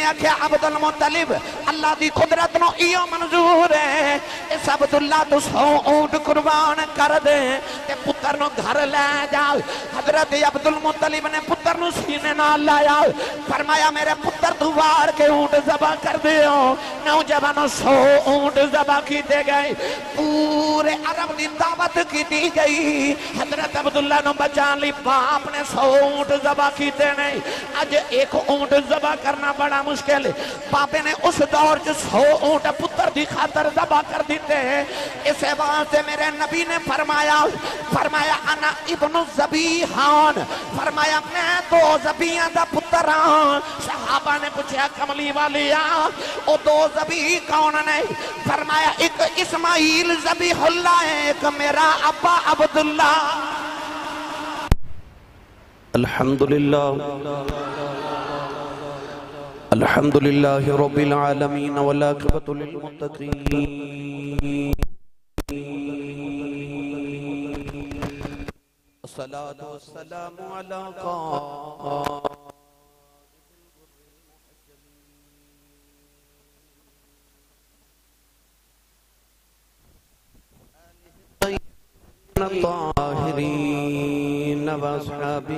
آکھیا عبد المطلب اللہ دی قدرت نو ایو منظور ہے اس عبداللہ تو 100 اونٹ قربان کر دے تے پتر نو گھر لے جا حضرت عبد المطلب نے پتر نو سینے نہ لایا فرمایا میرے پتر تو وار کے اونٹ ذبح کر دیو نوجوانوں 100 اونٹ ذبح کی دے گئے پورے عرب دی دعوت کی دی گئی حضرت عبداللہ نو بچان لی باپ نے 100 اونٹ ذبح کی دے نہیں آج ایک اونٹ ذبح کرنا بڑا مشکل ہے باپے نے اس دور جو 100 اونٹ پتر دی خاطر ذبح کر دیتے ہیں اس واسطے میرے نبی نے فرمایا انا ابن الزبیحان فرمایا میں 2 زبیحاں دا پتر ہاں صحابہ نے پوچھا کملی والیا او 2 زبیح کون نے فرمایا ایک اسماعیل ذبیح اللہ ہے ایک میرا ابا عبداللہ الحمدللہ رب العالمین والعاقبۃ للمتقین الصلاة والسلام علی الطاہرین واصحابہ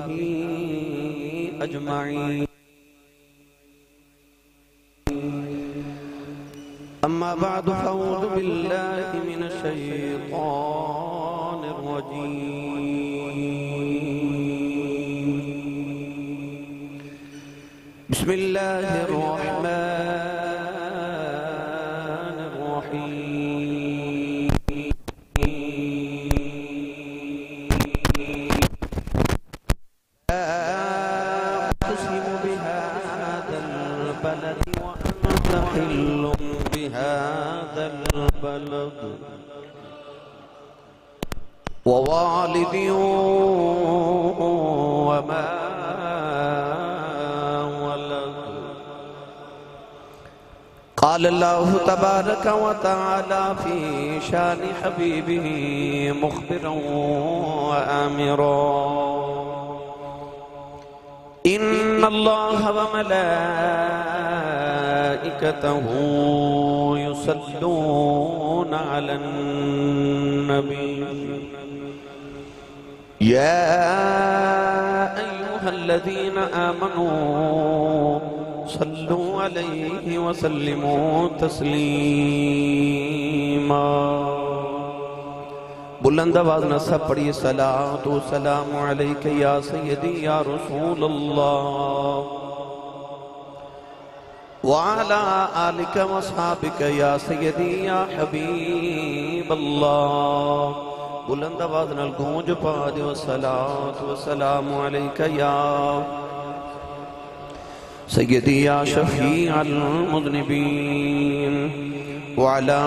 اجمعین اما بعد فاعوذ باللہ من الشیطان الرجیم بسم اللہ الرحمن الرحیم أقسم بهذا البلد وأنت حل بهذا البلد ووالد وما ولد قال الله تبارك وتعالى في شان حبيبه مخبرا وآمرا إن الله وملائكته يصلون على النبي يا أيها الذين آمنوا صلوا عليه وسلموا تسليما بلند آواز نہ سب پڑھیے صلاۃ و سلام علیک یا سیدی یا رسول اللہ وعلا آلک و اصحابک یا سیدی یا حبیب اللہ بلند آواز نہ گونج پا دیو صلاۃ و سلام علیک یا سیدی یا شفیع المذنبین وعلى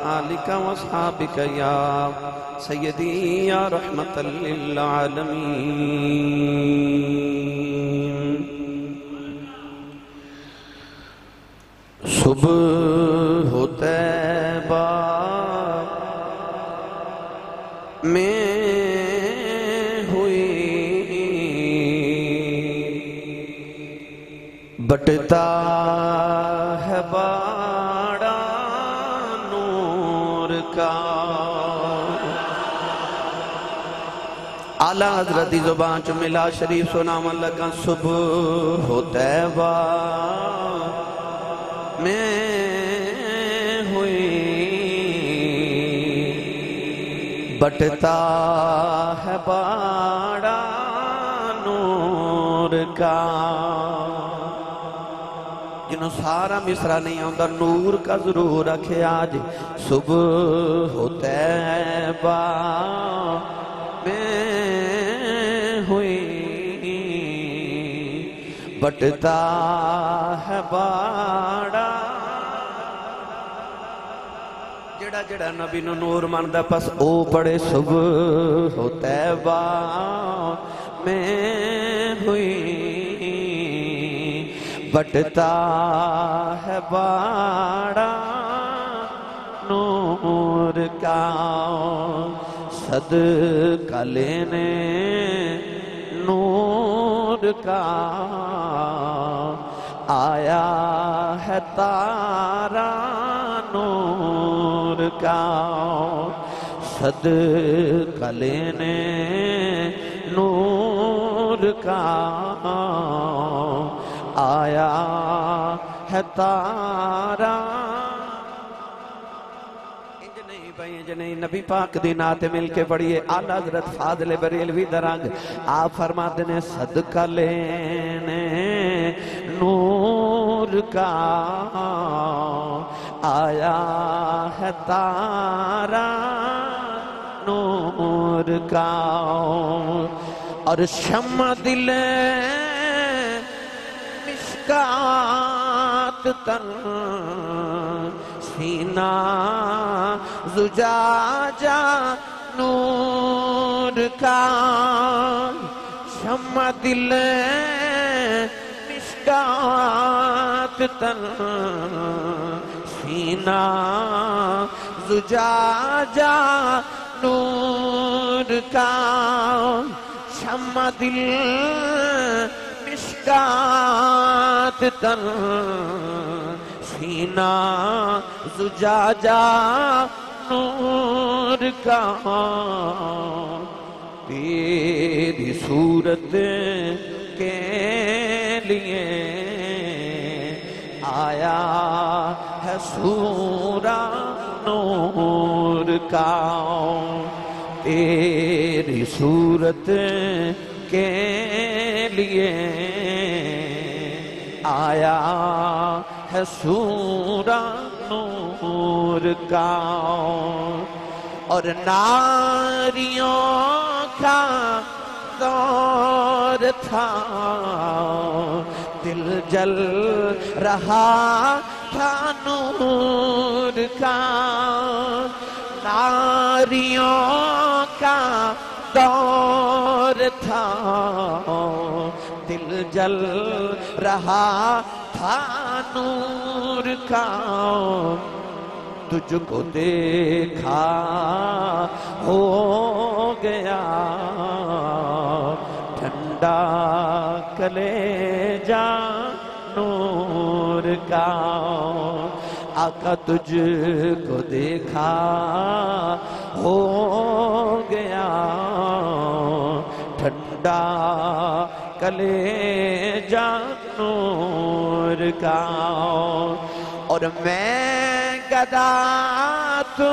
آلك واصحابك يا سيدي يا رحمة للعالمين صبح طیبہ میں ہوئی بٹتا ہے باڑا اعلیٰ حضرت زبان چو ملا شریف سنام اللہ کا صبح طیبہ میں ہوئی بٹتا ہے باڑا نور کا جنہوں سارا مصرع نہیں ہوندہ نور کا ضرور رکھے آج صبح طیبہ میں ہوئی بٹتا ہے باڑا جڑا جڑا نبی نور ماندہ پس او پڑے صبح طیبہ میں ہوئی بٹتا ہے باڑا نور کا صدقہ لینے نور کا آیا ہے تارا نور کا صدقہ لینے نور کا آیا ہے تارا انج نہیں نبی پاک دی نعت مل کے پڑھیے اعلیٰ حضرت فاضل بریلوی درنگ آپ فرماتے ہیں صدقہ لینے نور کا آیا ہے تارا نور کا اور شمع دل مشکات تن سینہ زجاجہ نور کا شمع دل مشکات تن سینہ زجاجہ نور کا شمع دل مشکات تن سینہ زجاجہ نور کا تیری صورت کے لیے آیا ہے سورہ نور کا تیری صورت کے لیے آیا ہے سورہ نور کا اور ناریوں کا دور تھا دل جل رہا تھا نور کا ناریوں کا دور تھا دل جل رہا تھا نور کا تجھ کو دیکھا ہو گیا ٹھنڈا کلیجہ نور کا آقا تجھ کو دیکھا ہو گیا ٹھنڈا کلیجہ نور کا اور میں گدا تو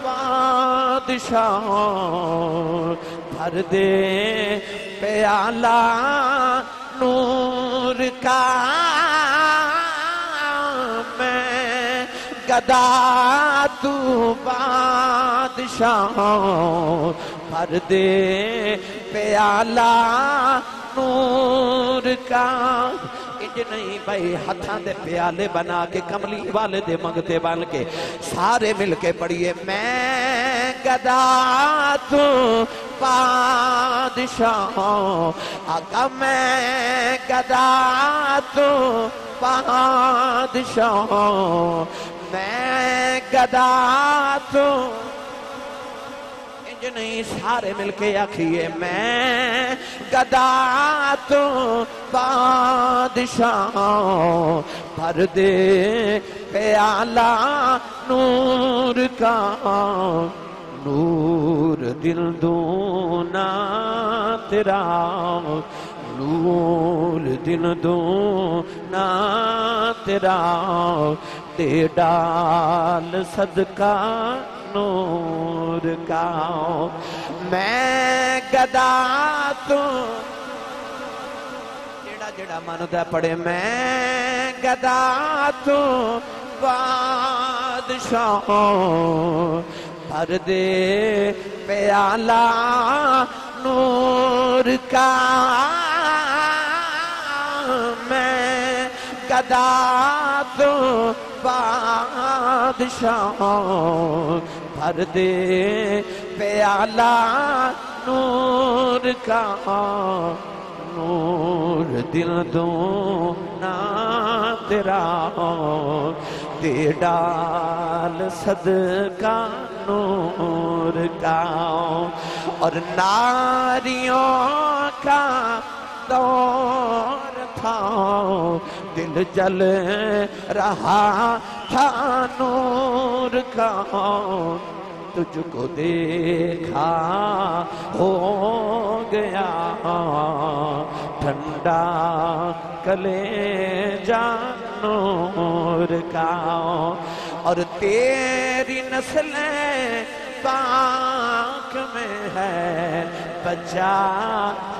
بادشاہ بھر دے پیالہ نور کا میں گدا تو بادشاہ بھر دے پیالہ نور کا انج نہیں بھائی ہتھاں دے پیالے بنا کے کملی والے دے منگتے بن کے سارے مل کے پڑھیے میں گدا تو بادشاہ آقا میں گدا تو بادشاہ میں گدا تو نہیں سارے مل کے آکھیے میں گدا تو بادشاہ بھر دے پیالہ نور کا نور دل دونا تیرا نور دل دونا تیرا دے ڈال صدقہ نور کا میں گدا تو جڑا مانتا پڑھے میں گدا تو بادشاہ بھر دے پیالہ نور کا میں گدا تو بادشاہ بھر دے پیالہ نور کا نور دل دونا تیرا دے ڈال صدقہ نور کا اور ناریوں کا دور تھا دل جل رہا تھا نور کا تجھ کو دیکھا ہو گیا ٹھنڈا کلیجہ نور کا اور تیری نسل پاک میں ہے بچا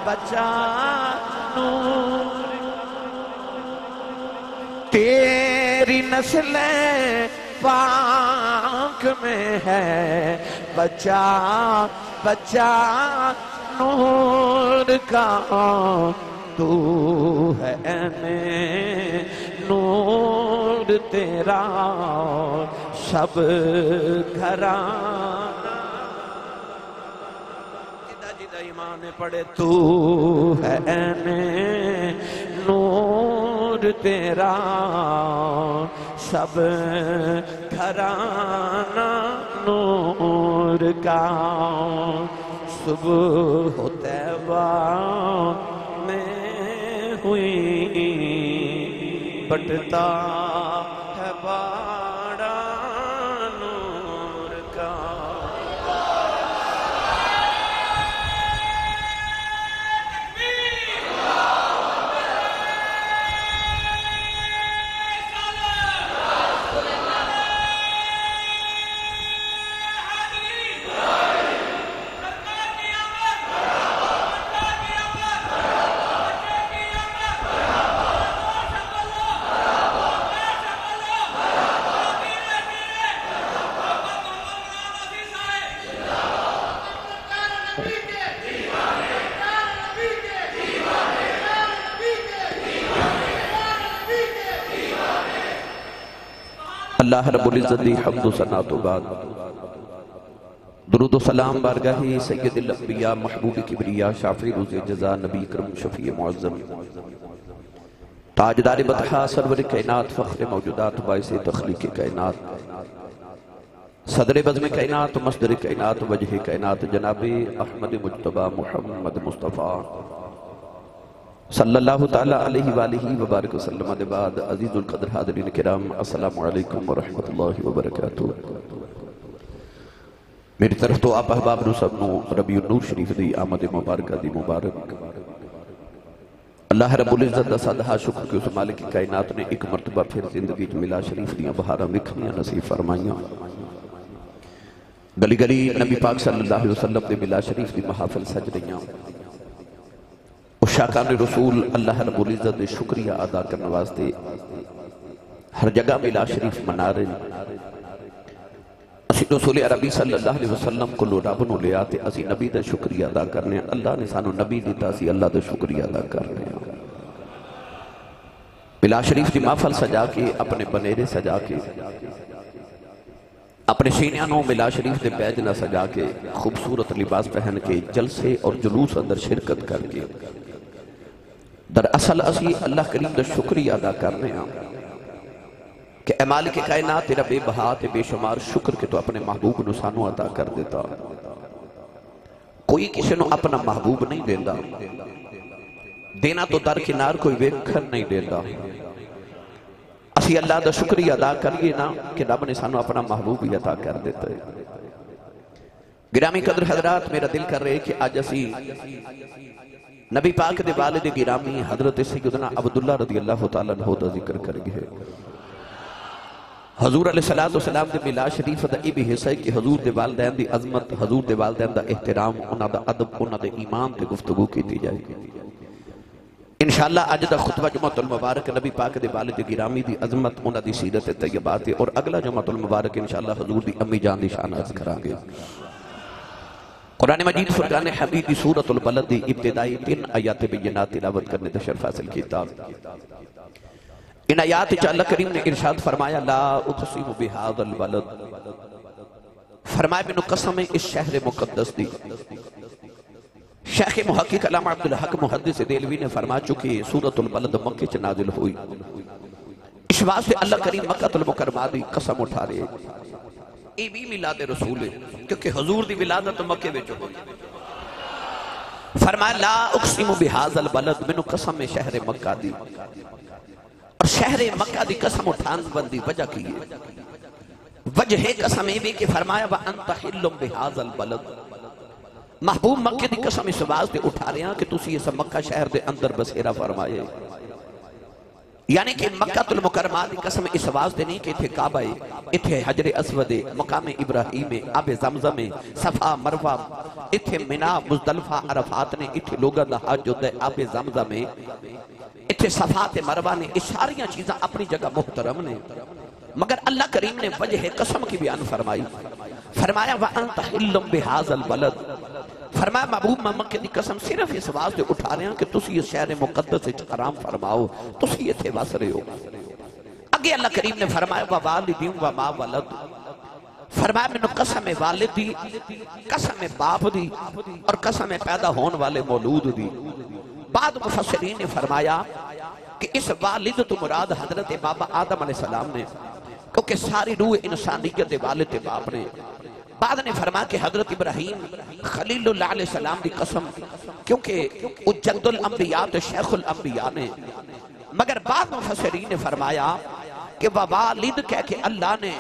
بچا نور تیری نسل پاک میں ہے بچا بچا نور کا تو ہے میں نور تیرا شب گھرانا جدہ جدہ ایمان پڑے تو ہے میں نور تیرا شب گھرانا نور کا صبح و طیبہ میں ہوئی بٹتا ہے باڑا نور کا اللہ رب العزت دی حمد و ثنا تو بعد درود و سلام بارگاہ سید الانبیاء محبوب کبریا شافع روز جزا نبی کرم شفیع معظم تاجدار بطحا سرور کائنات فخر موجودات باعث تخلیق کائنات صدر بزم کائنات مصدر کائنات وجہ کائنات جناب احمد مجتبی محمد مصطفیٰ صلی اللہ تعالیٰ علیہ وآلہ وبارک وسلم دے بعد عزیز القدر حاضرین کرام السلام علیکم ورحمت اللہ وبرکاتہ میری طرف تو آپ احباب رو سب نو ربیع النور شریف دی آمد مبارکہ دی مبارک اللہ رب العزت دا صدحہ شکر کہ اس مالک کائنات نے ایک مرتبہ پھر زندگی ملا شریف دیاں بہارہ مکھنیاں نصیب فرمائیاں گلی گلی نبی پاک صلی اللہ علیہ وسلم دے ملا شریف دی محافل سج رہیاں شاکان رسول اللہ رب العزت دے شکریہ ادا کرنے واسطے ہر جگہ ملا شریف منا رہے اسی رسول عربی صلی اللہ علیہ وسلم کو رب نو لے آتے اسی نبی دا شکریہ ادا کرنے اللہ نے سانو نبی دیتا اسی اللہ دا شکریہ ادا کرنے ملا شریف دی محفل سجا کے اپنے بنیرے سجا کے اپنے سینیاں نو ملا شریف دے بیجنا سجا کے خوبصورت لباس پہن کے جلسے اور جلوس اندر شرکت کر کے در اصل اسی اللہ کریم دا شکریہ ادا کرنے ہیں کہ اے مالک کائنات تیرا بے بہا تے بے شمار شکر کہ تو اپنے محبوب نو سانو عطا کر دیتا کوئی کسی نو اپنا محبوب نہیں دینا دینا تو در کنار کوئی ویکھن نہیں دینا اسی اللہ دا شکریہ ادا کریے نا کہ رب نے سانو اپنا محبوب بھی عطا کر دیتا ہے گرامی قدر حضرات میرا دل کر رہے کہ آج اسی نبی پاک دے والد گرامی حضرت سیدنا عبداللہ رضی اللہ تعالیٰ عنہ دا ذکر کر گئے حضور علیہ السلام دے ملا شریف دا ای بھی حصہ ہے کہ حضور دے والدین دی عظمت حضور دے والدین دا احترام انہاں دا ادب انہاں دے ایمان تے گفتگو کی دی جائے گی انشاءاللہ آج دا خطبہ جمعۃ المبارک نبی پاک دے والد گرامی دی عظمت انہاں دی سیرت طیبات اور اگلا جمعۃ المبارک انشاءاللہ حضور دی امی جان دی شان عرض کرا گے قرآن مجید فرقان حمید دی سورۃ البلد دی ابتدائی 3 آیات بینات تلاوت کرنے تشرف حاصل کیتا ان آیات چا اللہ کریم نے ارشاد فرمایا لا اقسم بہذا البلد فرمایا بنو قسم اس شہر مقدس دی شیخ محقق علامہ عبدالحق محدث دیلوی نے فرما چکی سورۃ البلد مکہ چ نازل ہوئی اس واسطے اللہ کریم مکہ المکرمہ دی قسم اٹھا رہے اے بھی میلاد رسول ہے کیونکہ حضور دی ولادت مکہ وچ ہوئی فرمایا لا اقسم بہذا البلد منو قسم شہر مکہ دی اور شہر مکہ دی قسم اٹھان بندی وجہ کی ہے، وجہ قسم بھی کہ فرمایا وَأَنْتَ حِلٌّ بِهَذَا الْبَلَدِ، محبوب مکہ دی قسم اس واسطے اٹھا رہے ہیں کہ تسی اس مکہ شہر دے اندر بسیرہ فرمائے، یعنی کہ مکہ المکرمہ دی قسم اس واسطے نہیں کہ اتھے کعبہ ہے، اتھے حجر اسود ہے، مقام ابراہیم ہے، آب زمزم ہے، صفا مروہ، اتھے منہ مزدلفہ عرفات نے، اتھے لوگا دا حج ہے، آب زمزم ہے، اتھے صفات مروہ نے، اس ساریاں چیزاں اپنی جگہ محترم نے، مگر اللہ کریم نے وجہ قسم کی بیان فرمائی، فرمایا وَأَنْتَ حِلٌّ بِهَذَا الْبَلَدِ، فرمایا محبوب مکہ دی قسم صرف اس واسطے اٹھا رہے ہیں کہ تسی اس شہر مقدس حرام فرماؤ، تسی اتھے وس رہے ہو۔ اگے اللہ کریم نے فرمایا وَوَالِدٍ وَمَا وَلَدٍ، فرمایا میں نے قسم والد دی، قسم باپ دی، اور قسم پیدا ہون والے مولود دی۔ بعد مفسرین نے فرمایا کہ اس والد تو مراد حضرت بابا آدم علیہ السلام نے، کیونکہ ساری روح انسانیت والد باپ نے۔ بعد نے فرمایا کہ حضرت ابراہیم خلیل اللہ علیہ السلام دی قسم، کیونکہ وہ جد الانبیاء تو شیخ الانبیاء نے، مگر بعد مفسرین نے فرمایا کہ والد کہہ کے اللہ نے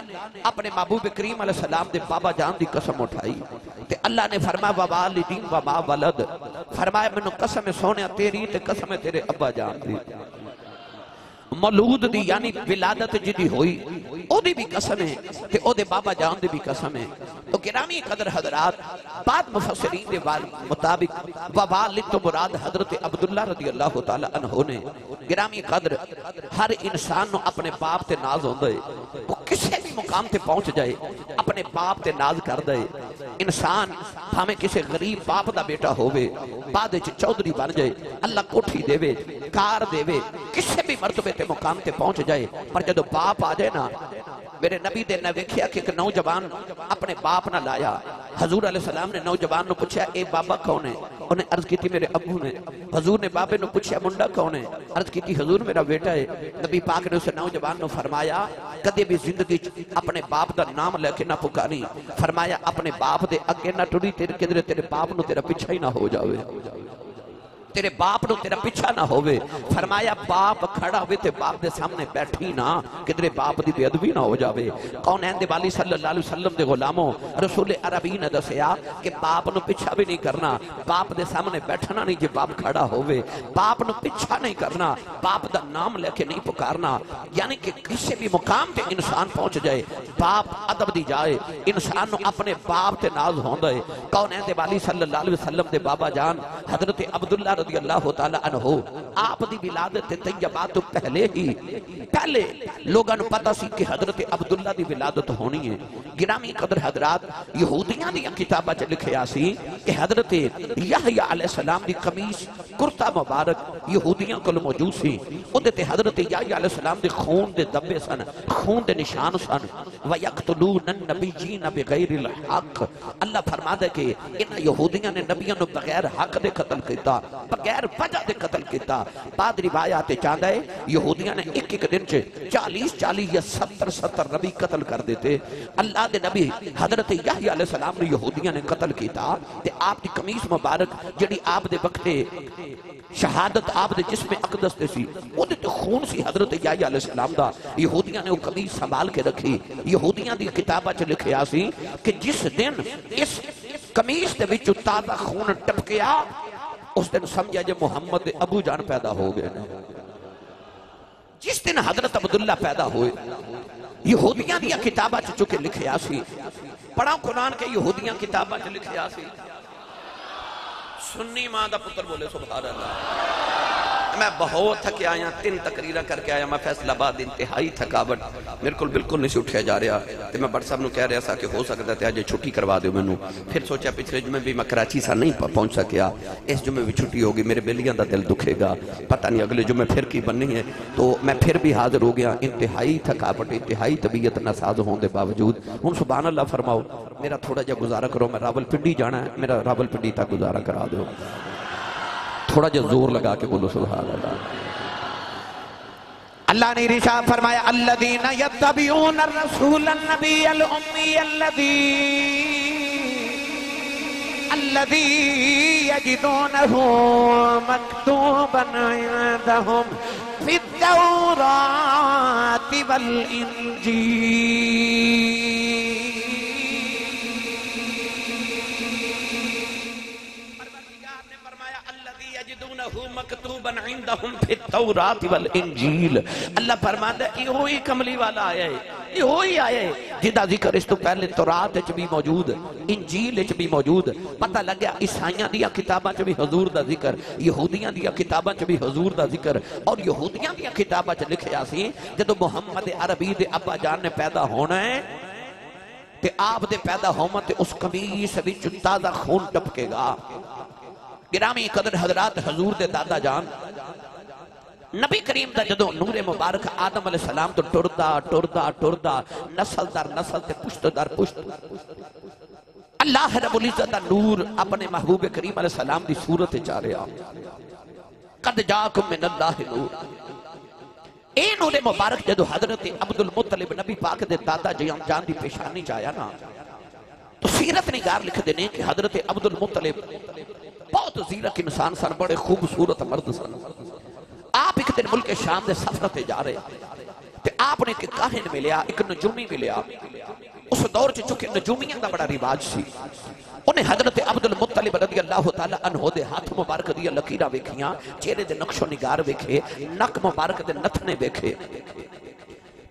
اپنے محبوب کریم علیہ السلام دے بابا جان دی قسم اٹھائی، تے اللہ نے فرمایا والدین وما ولد، فرمایا میں نے قسم سونیا تیری تے قسم تیرے ابا جان دی، مولود دی یعنی ولادت جدی ہوئی او دی بھی قسم ہے تے او دے بابا جان دی بھی قسم ہے۔ تو گرامی قدر حضرات، بعد مفسرین دے مطابق ووالد تو مراد حضرت عبداللہ رضی اللہ تعالی عنہ نے، گرامی قدر ہر انسان نو اپنے باپ تے ناز ہوندے، وہ کسے بھی مقام تے پہنچ جائے اپنے باپ تے ناز کر دے۔ انسان ہمیں کسے غریب باپ دا بیٹا ہوئے، بعد چودھری بن جائے، اللہ کوٹھی دے وے، کار دے وے، کسے بھی مرتبے تے مقام تے پہنچ جائے، پر جدو باپ آ جائے نا، میرے نبی دے نہ ویکھیا کہ ایک نوجوان اپنے باپ نہ لایا، حضور علیہ السلام نے نوجوان نو پوچھا اے بابا کون ہے؟ انہیں عرض کی تھی میرے ابو نے۔ حضور نے بابے نو پوچھا منڈا کون ہے؟ عرض کی تھی حضور میرا بیٹا ہے۔ نبی پاک نے اسے نوجوان نو فرمایا کدے بھی زندگی اپنے باپ دا نام لے کے نہ پکاری، فرمایا اپنے باپ دے اگے نہ ٹری، تیرے باپ نو تیرا پیچھا ہی نہ ہو جاوے، تیرے باپ نو تیرا پیچھا نہ ہوئے، فرمایا باپ کھڑا ہوئے تے باپ دے سامنے بیٹھی نہ، کدرے باپ دی بے ادبی نہ ہو جاوے۔ کونین دے والی صلی اللہ علیہ وسلم دے غلاموں، رسول عربی نے دسیا کہ باپ نو پیچھا بھی نہیں کرنا، باپ دے سامنے بیٹھنا نہیں جے باپ کھڑا ہوئے، باپ نو پیچھا نہیں کرنا، باپ دا نام لے کے نہیں پکارنا، یعنی کہ کسی بھی مقام تے انسان پہنچ جائے، باپ ادب دی جائے، انسان نو اپنے باپ تے ناز ہوندے۔ کونین دے والی صلی اللہ علیہ وسلم دے بابا جان حضرت عبداللہ رضی اللہ تعالیٰ عنہ، آپ دی ولادت طیبہ تو پہلے لوگاں نو پتہ سی کہ حضرت عبداللہ دی ولادت ہونی ہے۔ گرامی قدر حضرات، یہودیاں دی کتابہ چ لکھیا سی کہ حضرت یحییٰ علیہ السلام دی قمیص کرتا مبارک یہودیاں کول موجود سی، اودے تے حضرت یحییٰ علیہ السلام دے خون دے دبے سن، خون دے نشان سن۔ وَيَقْتُلُونَ النَّبِيِّينَ بِغَيْرِ الْحَقِّ، اللہ فرماتا ہے کہ ان یہودیاں نے نبیوں نو بغیر حق دے قتل کیتا، بغیر وجہ دے قتل کیتا۔ بعد روایات چاہتا ہے یہودیاں نے ایک دن چے 40 یا 70 نبی قتل کر دیتے۔ اللہ دے نبی حضرت یحییٰ علیہ السلام نے یہودیاں نے قتل کیتا تے آپ دی قمیص مبارک جڑی آپ دے وقت شہادت آپ دے جسم اقدس دے سی، وہ دے تو خون سی حضرت یحییٰ علیہ السلام دا، یہودیاں نے وہ قمیص سنبھال کے رکھی۔ یہودیاں دی کتابہ چ لکھیا سی کہ جس دن اس قمیص دے وچ تازہ خون ٹپکیا، اس دن سمجھا جے محمد ابو جان پیدا ہو گئے۔ جس دن حضرت عبداللہ پیدا ہوئے، یہودیاں دیا کتابہ چکے لکھیا سی، پڑھا قرآن کے یہودیاں کتابہ چ لکھیا سی۔ سنی ماں دا پتر بولے سبحان اللہ۔ میں بہت تھکے آیا، 3 تقریرہ کر کے آیا، میں فیصل آباد انتہائی تھکاوٹ، میرے کو بالکل نہیں سے اٹھیا جا رہا، تو میں بڑھ صاحب نو کہہ رہا سا کہ ہو سکتا تھا آج چھٹی کروا دے میں، پھر سوچا پچھلے جمعے بھی میں کراچی سا نہیں پہنچ سکیا، اس جمعے بھی چھٹی ہوگی، میرے بیلیاں دا دل دکھے گا، پتہ نہیں اگلے جمعے پھر کی بننی ہے، تو میں پھر بھی حاضر ہو گیا، انتہائی تھکاوٹ، انتہائی طبیعت ناساز ہون دے باوجود۔ ہن سبحان اللہ فرماؤ، میرا تھوڑا جا گزارا کرو، میں راول پنڈی جانا ہے، میرا راول پنڈی تک گزارا کرا دو، تھوڑا جا زور لگا کے بولو سبحان اللہ۔ اللہ نے ارشاد فرمایا الذین یتبعون الرسول النبی الامی الذي يجدونه مكتوبا عندهم في التوراة والإنجيل. مکتوبا عندهم فی التوراۃ والانجیل. اللہ فرماتا ہے یہ ہوئی کملی والا آیا ہے، یہ ہوئی آیا ہے جدا ذکر اس تو پہلے تورات وچ بھی موجود، انجیل وچ بھی موجود. پتہ لگیا عیسائیاں دیاں کتاباں وچ بھی حضور دا ذکر، یہودیاں دیاں کتاباں وچ بھی حضور دا ذکر. اور یہودیاں دیاں کتاباں وچ لکھیا سی جدوں محمد عربی دے ابا جان نے پیدا ہونا ہے تے آپ دے پیدا ہومن تے اس قمیص وچ تازہ خون ٹپکے گا. گرامی قدر حضرات، حضور دے دادا جان نبی کریم دا جدوں نور مبارک آدم علیہ السلام تو ٹردا نسل در نسل تے پشت در پشت اللہ رب العزت دا نور اپنے محبوب کریم علیہ السلام دی صورت چاہ رہا. قد جاکم من اللہ نور. اے نور مبارک جدوں حضرت عبد المطلب نبی پاک دے دادا جان دی پیشانی چاہیا نا تو سیرت نگار لکھ دینے کہ حضرت عبد المطلب بہت زیرک انسان سن، بڑے خوبصورت مرد سن. آپ ایک دن ملک شام دے سفر تے جا رہے تے آپ نے ایک کاہن ملیا، ایک نجومی ملیا. اس دور چکے نجومیاں دا بڑا رواج سی. انہیں حضرت عبد المطلب رضی اللہ تعالیٰ عنہ دے ہاتھ مبارک دیا لکیرہ ویکھیاں، چہرے دے نقش و نگار ویکھے، نک مبارک دے نتھنے ویکھے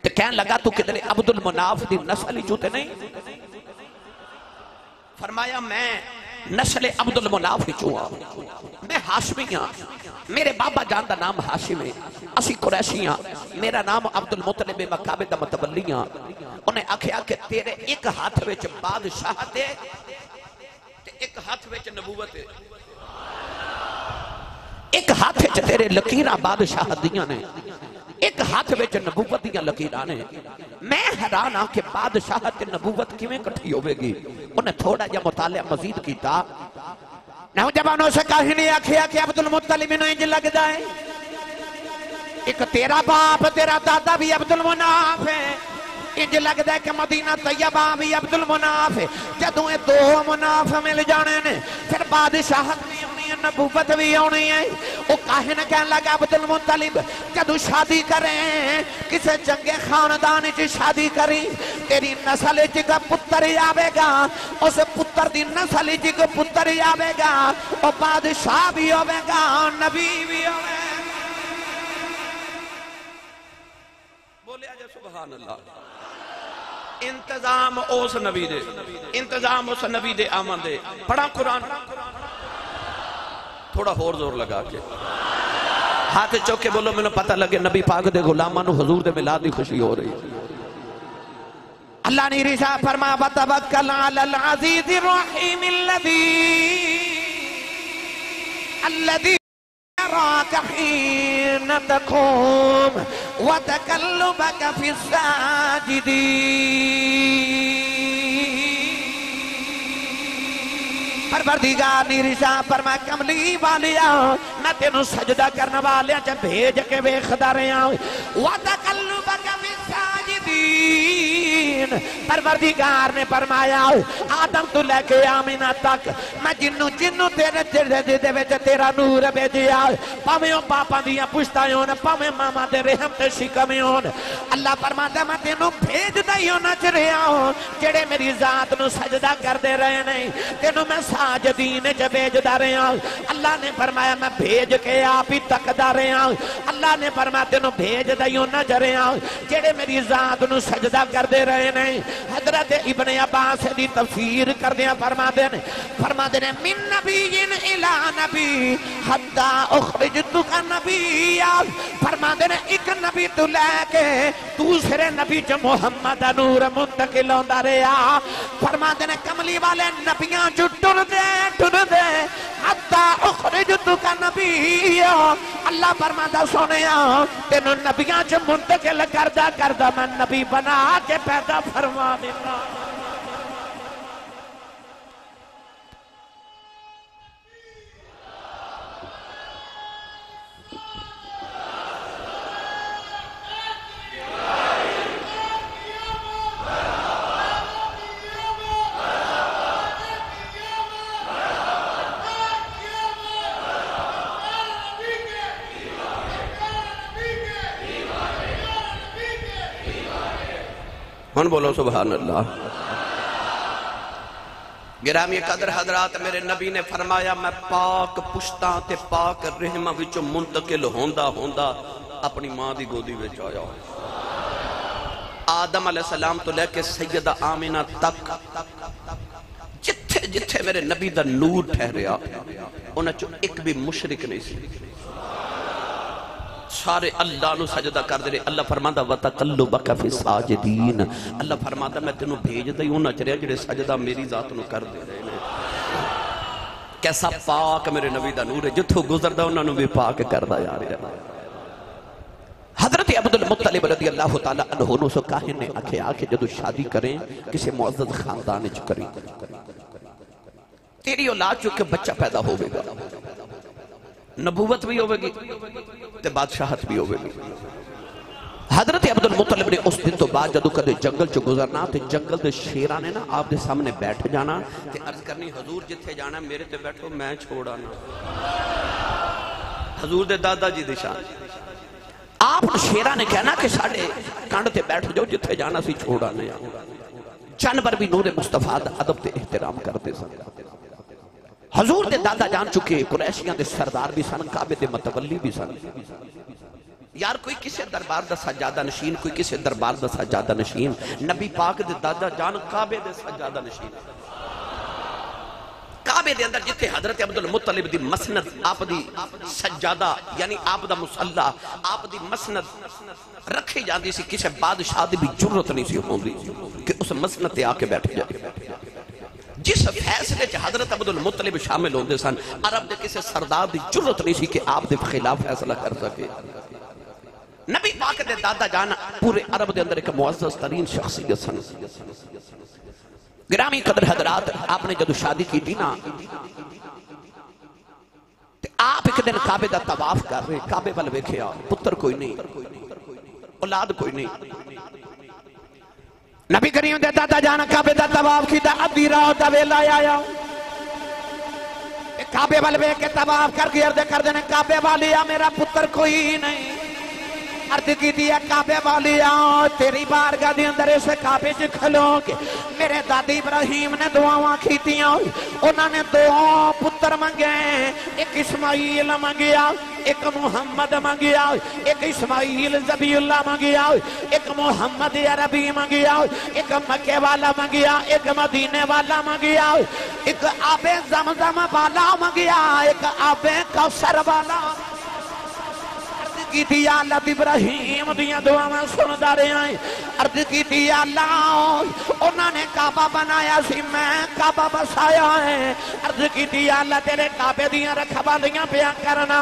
تے کہن لگا تو کدھر عبد المناف دی نسل چوتے نہیں؟ فرمایا میں نسل عبد المناف چوہا، میں ہاشمی ہاں، میرے بابا جان دا نام ہاشم ہے، اسی قریشی ہاں، میرا نام عبد المطلب مکابد متولی ہاں. انہیں آکھیا کہ تیرے ایک ہاتھ وچ بادشاہت ہے تے ایک ہاتھ وچ نبوت ہے. ایک ہاتھ وچ تیرے لکیراں بادشاہت دیاں نے، ایک ہاتھ وچ نبوت دیاں لکیراں نے. میں حیران ہاں کہ بادشاہت نبوت کیویں کٹھی ہوے گی. انہیں تھوڑا جا مطالعہ مزید کیتا. نوجوانوں سے کہانی آکھیا کہ عبد المطلب انہوں انج لگدا ہے ایک تیرا باپ تیرا دادا بھی عبد المناف ہے، انج لگدا ہے کہ مدینہ طیبہ بھی عبد المناف ہے. جدوں یہ دو مناف مل جانے نے پھر بادشاہت بھی ہونی ہے، نبوت بھی ہونی ہے. وہ کاہن کہنے لگا عبد المطلب جدوں شادی کریں کسے چنگے خاندان چ شادی کری، تیری نسل چ کا پتر آوے گا، اس پتر دی نسل چ کو پتر آوے گا، وہ بادشاہ بھی ہوے گا، نبی بھی ہوے گا. بولے آجا سبحان اللہ. انتظام اس نبی دے، انتظام اس نبی دے آمن دے. پڑھا قرآن تھوڑا اور زور لگا کے ہاتھ چوکے بولو میں نے پتہ لگے نبی پاک دے غلامانو حضور دے میلاد دی خوشی ہو رہی. اللہ نے ارشاد فرمایا وتوکل علی العزیز الرحیم الذی یراک حین تقوم وتقلبک فی الساجدین. پروردگار نے ارشاد فرمایا کملی والیا میں تینوں سجدہ کرنے والے چ بھیج کے ویکھدا رہیا وتقلبک فی الساجدین. پروردگار نے فرمایا آدم تو لے کے آمینہ تک میں جنوں تیرے چہرے دے وچ تیرا نور بھیجیا، پاویں پاپاں دیاں پشتاں ہون پاویں ماما دے رحم تے شکم ہون. اللہ فرماتا میں تینوں بھیجدا ہی ہونا چ رہیا ہوں جڑے میری ذات نو سجدہ کردے رہے نہیں، تینوں میں ساجدین چ بھیجدا رہیا. اللہ نے فرمایا میں بھیج کے آپ ہی تکدا رہیا. اللہ نے فرمایا تینوں بھیجدا ہی ہونا چ رہیا جڑے میری ذات نو سجدہ کردے رہے نہیں. حضرت ابن عباس دی تفسیر کردیاں فرماتے ہیں من نبی الی نبی حتی اخرجتک نبیا. فرماتے ہیں ایک نبی تو لے کے دوسرے نبی چ محمد نور منتقل ہوندا رہیا. فرماتے ہیں کملی والے نبیاں چ ٹر دے حتی اخرجتک نبیا. اللہ فرماتا سونیا تینوں نبیاں چ منتقل کردہ میں نبی بنا کے پیدا فرما دینا. ہن بولو سبحان اللہ۔ گرامی قدر حضرات، میرے نبی نے فرمایا میں پاک پشتاں تے پاک رحمہ وچوں منتقل ہوندا ہوندا اپنی ماں دی گودی وچ آیا۔ آدم علیہ السلام تو لے کے سیدہ آمینہ تک جتھے جتھے میرے نبی دا نور ٹھہریا انہاں چوں ایک بھی مشرک نہیں سی، سارے اللہ نو سجدہ کر دے رہے۔ اللہ فرماتا وَتَقَلُّبَكَ فِي السَّاجِدِينَ، اللہ فرماتا میں تینوں بھیج دے ہوں نچریا جڑے سجدہ میری ذات نو کر دے رہے ہیں۔ کیسا پاک میرے نبی دا نور ہے، جتھوں گزردا انہاں نو بھی پاک کردا جا رہا ہے۔ حضرت عبدالمطلب رضی اللہ تعالیٰ عنہ نو سو کاہن نے آکھے آکھے جدو شادی کریں کسی معزز خاندان چ کریں، تیری اولاد چونکہ بچہ پیدا ہوئے گا، نبوت بھی ہوئے گی تے بادشاہت بھی ہوئے گی۔ حضرت عبدالمطلب نے اس دن تو بعد جدو کدے جنگل چو گزرنا تے جنگل دے شیرانے نا آپ دے سامنے بیٹھ جانا تے عرض کرنی حضور جتھے جانا میرے تے بیٹھو میں چھوڑانا۔ حضور دے دادا جی دے شان آپ شیرہ نے کہنا کہ ساڑھے کانڈ تے بیٹھ جاؤ جتھے جانا سی چھوڑانے۔ جانور بھی نور مصطفیٰ دا عدب تے احترام کرتے سن۔ حضور دے دادا جان چکے قریشیاں دے سردار بھی سن، کعبے دے متولی بھی سن۔ یار کوئی کسے دربار دا سجادہ نشین، کوئی کسے دربار دا سجادہ نشین، نبی پاک دے دادا جان کعبے دے سجادہ نشین۔ کعبے دے اندر جتے حضرت عبدالمطلب دی مسند آپ دی سجادہ یعنی آپ دا مسلح آپ دی مسند رکھے جاندی سی، کسے بادشاہ دی بھی جرت نہیں سی ہوندی کہ اس مسند تے آکے بیٹھ جائے۔ جس فیصلے چ حضرت عبدالمطلب شامل ہوندے سن، عرب دے کسے سردار دی جرت نہیں سی کہ آپ دے خلاف فیصلہ کر سکے۔ نبی پاک دے دادا جان پورے عرب دے اندر ایک معزز ترین شخصیت سن۔ گرامی قدر حضرات، آپ نے جدو شادی کی تھی نا آپ ایک دن کعبے دا طواف کر رہے، کعبے وال ویکھیا پتر کوئی نہیں، اولاد کوئی نہیں۔ نبی کریم دے دادا جانا کعبے دا طواف کی دا ادھی رات دا ویلا آیا، کعبے وال ویکھ کے طواف کر کے عرض کر دینے کعبے والیا میرا پتر کوئی نہیں۔ عرض کی دیا کعبے والیا تیری بارگاہ دے اندر اس کعبے چ کھلو کے میرے دادی ابراہیم نے دعاواں کیتیاں، انہاں نے دو پتر منگے، ایک اسماعیل منگیا، ایک محمد منگیا، ایک اسماعیل ذبیح اللہ منگیا، ایک محمد عربی منگیا، ایک مکے والا منگیا، ایک مدینے والا منگیا، ایک آب زمزم والا منگیا، ایک آب کوثر والا کی تھی اللہ ابراہیم دیا دعاواں سندا رہے ہیں۔ عرض کی تھی اللہ انہوں نے کعبہ بنایا سی میں کعبہ بسایا ہے۔ عرض کی تھی اللہ تیرے کعبے دیا رکھوالیاں پیا کرنا۔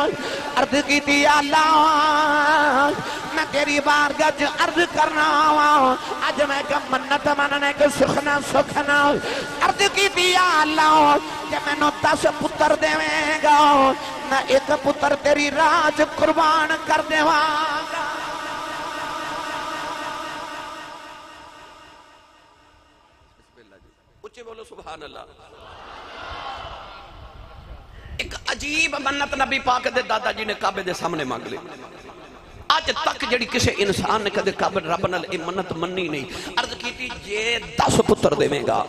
عرض کی تھی اللہ میں تیری بارگاہ عرض کرنا اج میں کہ منت مننے کے سخنا سخنا۔ عرض کی تھی اللہ کہ میں نو 10 پتر دے گا، میں ایک پتر تیری راج قربان کر دے گا۔ اچھے بولو سبحان اللہ۔ ایک عجیب منت نبی پاک دے دادا جی نے کعبے دے سامنے مانگ لی۔ آج تک جڑی کسے انسان نے کدے کعبے رب نال اے منت مننی نہیں۔ عرض کی تھی جے 10 پتر دے گا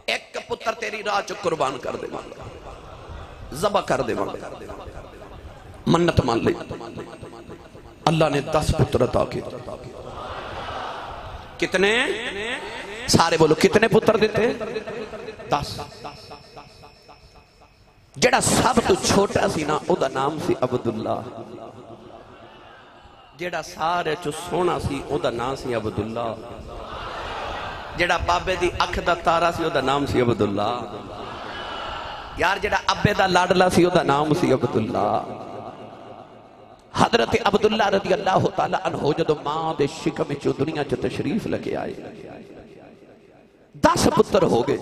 ایک پتر تیری راہ چ قربان کر دے گا، ذبح کر دے گا۔ منت مان لی، اللہ نے 10 پتر عطا کی۔ کتنے؟ سارے بولو کتنے پتر دیتے؟ 10۔ جڑا سب تو چھوٹا سی نا او دا نام سی عبداللہ، جڑا سارے چو سونا سی او دا نام سی عبداللہ، جڑا بابے دی اکھ دا تارا سی او دا نام سی عبداللہ، یار جڑا ابے دا لاڈلا سی او دا نام سی عبداللہ۔ حضرت عبداللہ رضی اللہ تعالیٰ عنہ جدو ماں دے شکم چو دنیا چو تشریف لگے آئے، 10 پتر ہو گئے۔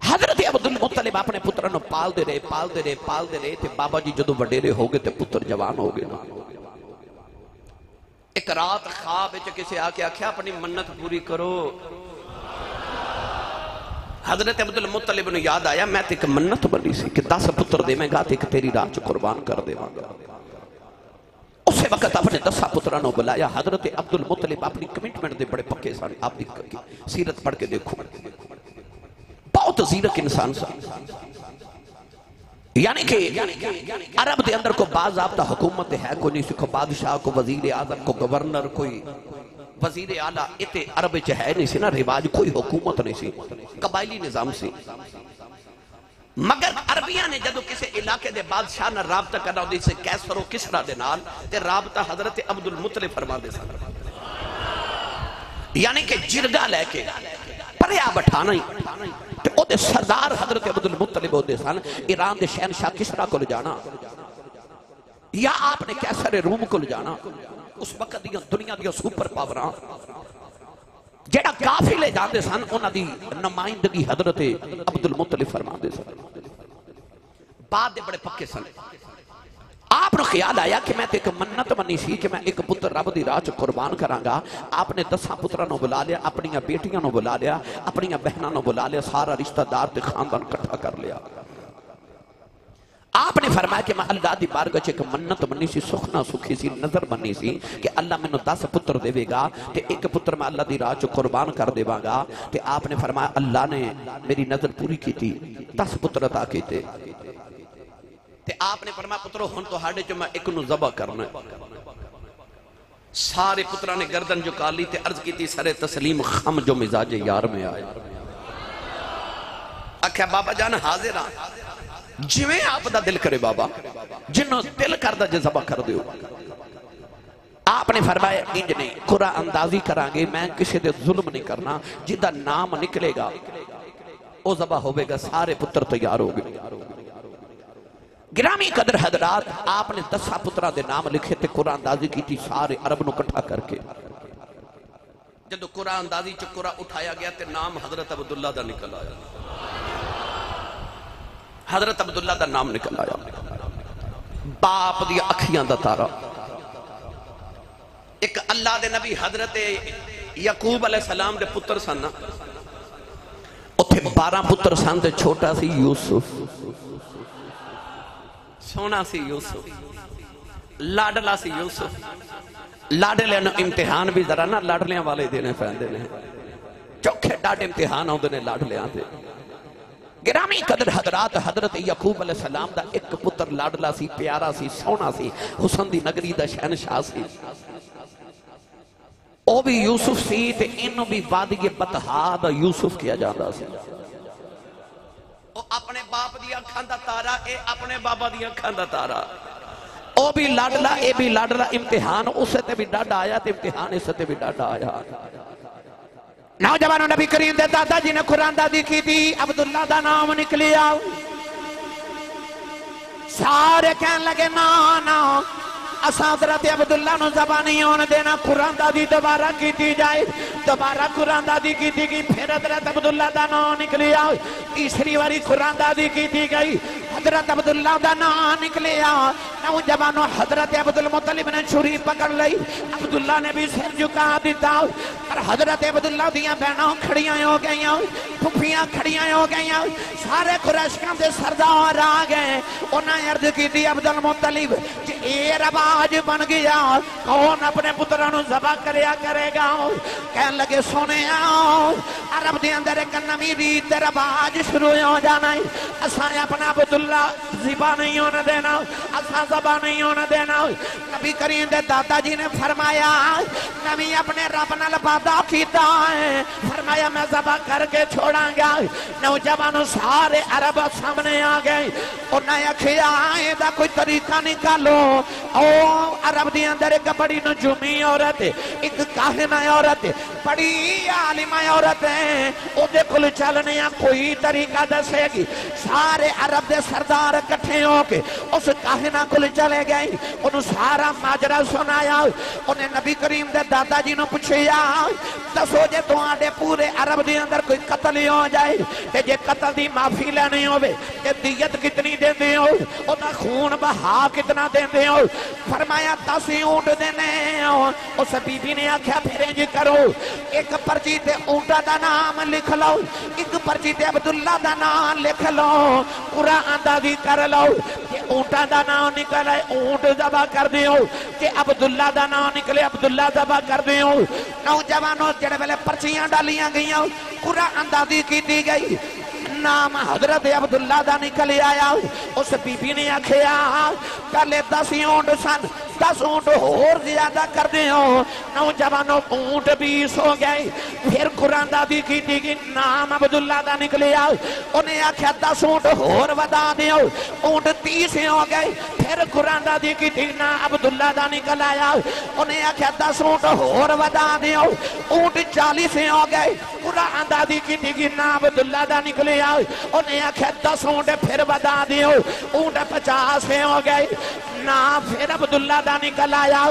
حضرت عبدالمطلب اپنے پترانو پال دے رہے تھے۔ بابا جی جدو وڈیرے ہو گئے تے پتر جوان ہو گئے نا۔ ایک رات خواب کسے آکے آکھیا اپنی منت پوری کرو۔ حضرت عبدالمطلب نے یاد آیا میں تے ایک منت بنی سی کہ 10 پتر دے میں گا تے ایک تیری راہ چ قربان کر دے گا۔ اس اسے وقت اپنے 10 پترانوں بلایا. حضرت عبد المطلب اپنی کمٹمنٹ دے بڑے پکے سن. آپ دی سیرت پڑھ کے دیکھو, بہت زیرک انسان سا. یعنی کہ عرب دے اندر کو باضابطہ حکومت ہے کوئی نہیں سی, کو بادشاہ, کو وزیر اعظم, کو گورنر, کوئی وزیر اعلیٰ. اتے عرب چ ہے نہیں سی نا رواج, کوئی حکومت نہیں سی, قبائلی نظام سی. مگر عربیاں نے جدو کسی علاقے دے بادشاہ نہ رابطہ کرنا ہوتی سے کیسر و کسرا دے نال, تے رابطہ حضرت عبد المطلب فرما دے سن. یعنی کہ جرگا لے کے پریا بٹھانا ہی, تے او دے سردار حضرت عبد المطلب ہو دے سن. ایران دے شہنشاہ کسرا کو لے جانا یا آپ نے کیسر روم کو لے جانا. اس وقت دیاں دنیا دیاں سپر پاوراں جیڑا کافی لے جاندے سن, انہاں دی نمائندگی حضرت عبد المطلب فرما دے سن. بعد دے بڑے پکے سن. آپ نے خیال آیا کہ میں تے ایک منت منی سی کہ میں ایک پتر رب دی راہ چ قربان کرانگا. آپ نے 10 پتراں نو بلا لیا, اپنی بیٹیاں نو بلا لیا, اپنی بہناں نو بلا لیا, سارا رشتہ دار تے خاندان اکٹھا کر لیا. آپ نے فرمایا کہ میں اللہ دی بارگاہ چ ایک منت منی سی, سخنا سکھی سی, نظر منی سی کہ اللہ میں نو 10 پتر دے گا تے ایک پتر میں اللہ دی راہ چ قربان کر دے گا. تے آپ نے فرمایا اللہ نے میری نظر پوری کی تھی, 10 پتر عطا کیتے. تے آپ نے فرمایا پترو ہن تو ہاڈے چ میں ایک نو ذبح کرنا ہے. سارے پتراں نے گردن جھکا لی تے عرض کیتی سر تسلیم خم جو مزاج یار میں آیا. آکھیا بابا جان حاضر ہاں, جویں آپ دا دل کرے بابا, جنوں دل کردا جے ذبح کر دیو. آپ نے فرمایا انج نہیں, قرآن اندازی کرانگے, میں کسی دے ظلم نہیں کرنا, جدا نام نکلے گا او ذبح ہوئے گا. سارے پتر تیار ہو گئے. گرامی قدر حضرات, آپ نے 10 پترہ دے نام لکھے تے قرآن اندازی کی تھی سارے عرب نو کٹھا کر کے. جدو قرآن اندازی چکرہ اٹھایا گیا تے نام حضرت عبداللہ دا نکل آیا. حضرت عبداللہ دا نام نکل آیا. باپ دی اکھیاں دا تارا. ایک اللہ دے نبی حضرت یعقوب علیہ السلام دے پتر سن, اتھے 12 پتر سن تے چھوٹا سی یوسف, سونا سی یوسف, لاڈلا سی یوسف. لاڈلے نو امتحان بھی ذرا نا لاڈلیاں والے دینے پہندے نے, چوکھے ڈاڈ امتحان ہوں دینے لاڈلیاں دے. گرامی قدر حضرات, حضرت یعقوب علیہ السلام دا ایک پتر لاڈلا سی, پیارا سی, سونا سی, حسن دی نگری دا شہنشاہ سی. او بھی یوسف سی تے انہوں بھی وادی بطحا دا یوسف کیا جاندہ سی. او اپنے باپ دی اکھاں دا تارا, اے اپنے بابا دی اکھاں دا تارا. او بھی لاڈلا, اے بھی لاڈلا. امتحان اسے تے بھی ڈاڈا آیا تے امتحان اسے تے بھی ڈاڈا آیا. نوجوانوں نبی کریم دے دادا جی نے قرآن دادی کی تھی, عبداللہ دا نام نکلیا. سارے کہن لگے نا نا اساں حضرت عبداللہ نو زبانی ہون دینا, قرآن دادی دوبارہ کی تھی جائے. دوبارہ قرآن دادی کی تھی گئی, پھر حضرت عبداللہ دا نام نکلیا. تیسری واری قرآن دادی کی تھی گئی, حضرت عبداللہ دا نام نکلیا. نوجوانوں حضرت عبدالمطلب نے چھری پکڑ لئی, عبداللہ نے بھی سر جھکا دیتا. اور حضرت عبداللہ دیاں بہنوں کھڑیاں ہو گئیاں, پھپھیاں کھڑیاں ہو گئیاں, سارے قریشیاں دے سردار آ گئے. انہاں عرض کی تھی عبدالمطلب کہ اے رواج بن گیا, کون اپنے پترانوں ذبح کریا کرے گا. کہن لگے سونے آؤ, عرب دے اندر ایک نمی ریت رواج شروع ہو جانا ہے. اساں اپنا عبداللہ ذبح نہیں ہونے دینا, اساں ذبح نہیں ہونے دینا. نبی کریم دے دادا جی نے فرمایا نبی اپنے رب نال وعدہ کیتا ہے, فرمایا میں ذبح کر کے چھوڑاں گا. نوجوانوں سارے عرب سامنے آ گئے. انہیں آکھیا دا کوئی طریقہ نکالو. او عرب دے اندر ایک بڑی نجومی عورت, ایک کاہنہ عورت, بڑی عالمہ عورت ہے, او دے کل چلنے کوئی طریقہ دسے گی. سارے عرب دے سردار کٹھے ہو کے اس کاہنہ کل چلے گئے, انہوں سارا ماجرہ سنایا. انہیں نبی کریم دے دادا جی نے پوچھیا دسو جے تو آڈے پورے عرب دے اندر کوئی قتل ہو جائے تے جے قتل دی معافی لینی ہوئے تے دیت کتنی دے دے ہو, او دا خون بہا کتنا دے دے ہو. فرمایا 10 اونٹ دینے ہو. اس بی بی نے آکھیا پھر جی کرو, ایک پرچی تے اونٹا دا نام لکھ لو, ایک پرچی تے عبداللہ دا نام لکھ لو, قرآن اندازی کر لو. کہ اونٹا دا نام نکلے اونٹ ذبح کر دیو کہ عبداللہ دا نام نکلے عبداللہ ذبح کر دیو نوجوانوں جڑے ویلے پرچیاں ڈالیاں گئیاں قرآن اندازی کی دی گئی نام حضرت عبداللہ دا نکل آیا اس بی بی نے آکھیا پہلے 10 اونٹ سن 10 اونٹ اور زیادہ کر دیو نوجوانوں اونٹ 20 ہو گئے پھر قرآن دادی کی تھی کہ نام عبداللہ دا نکلیا انہیں آکھیا 10 اونٹ اور ودا دیو اونٹ 30 ہو گئے پھر قرآن دادی کی تھی نام عبداللہ دا نکل آیا انہیں آکھیا 10 اونٹ اور ودا دیو اونٹ 40 ہو گئے قرآن دادی کی تھی کہ نام عبداللہ دا نکلیا انہیں آکھیا 10 اونٹ پھر ودا دیو اونٹ 50 ہو گئے نا پھر عبداللہ دا نکل آیا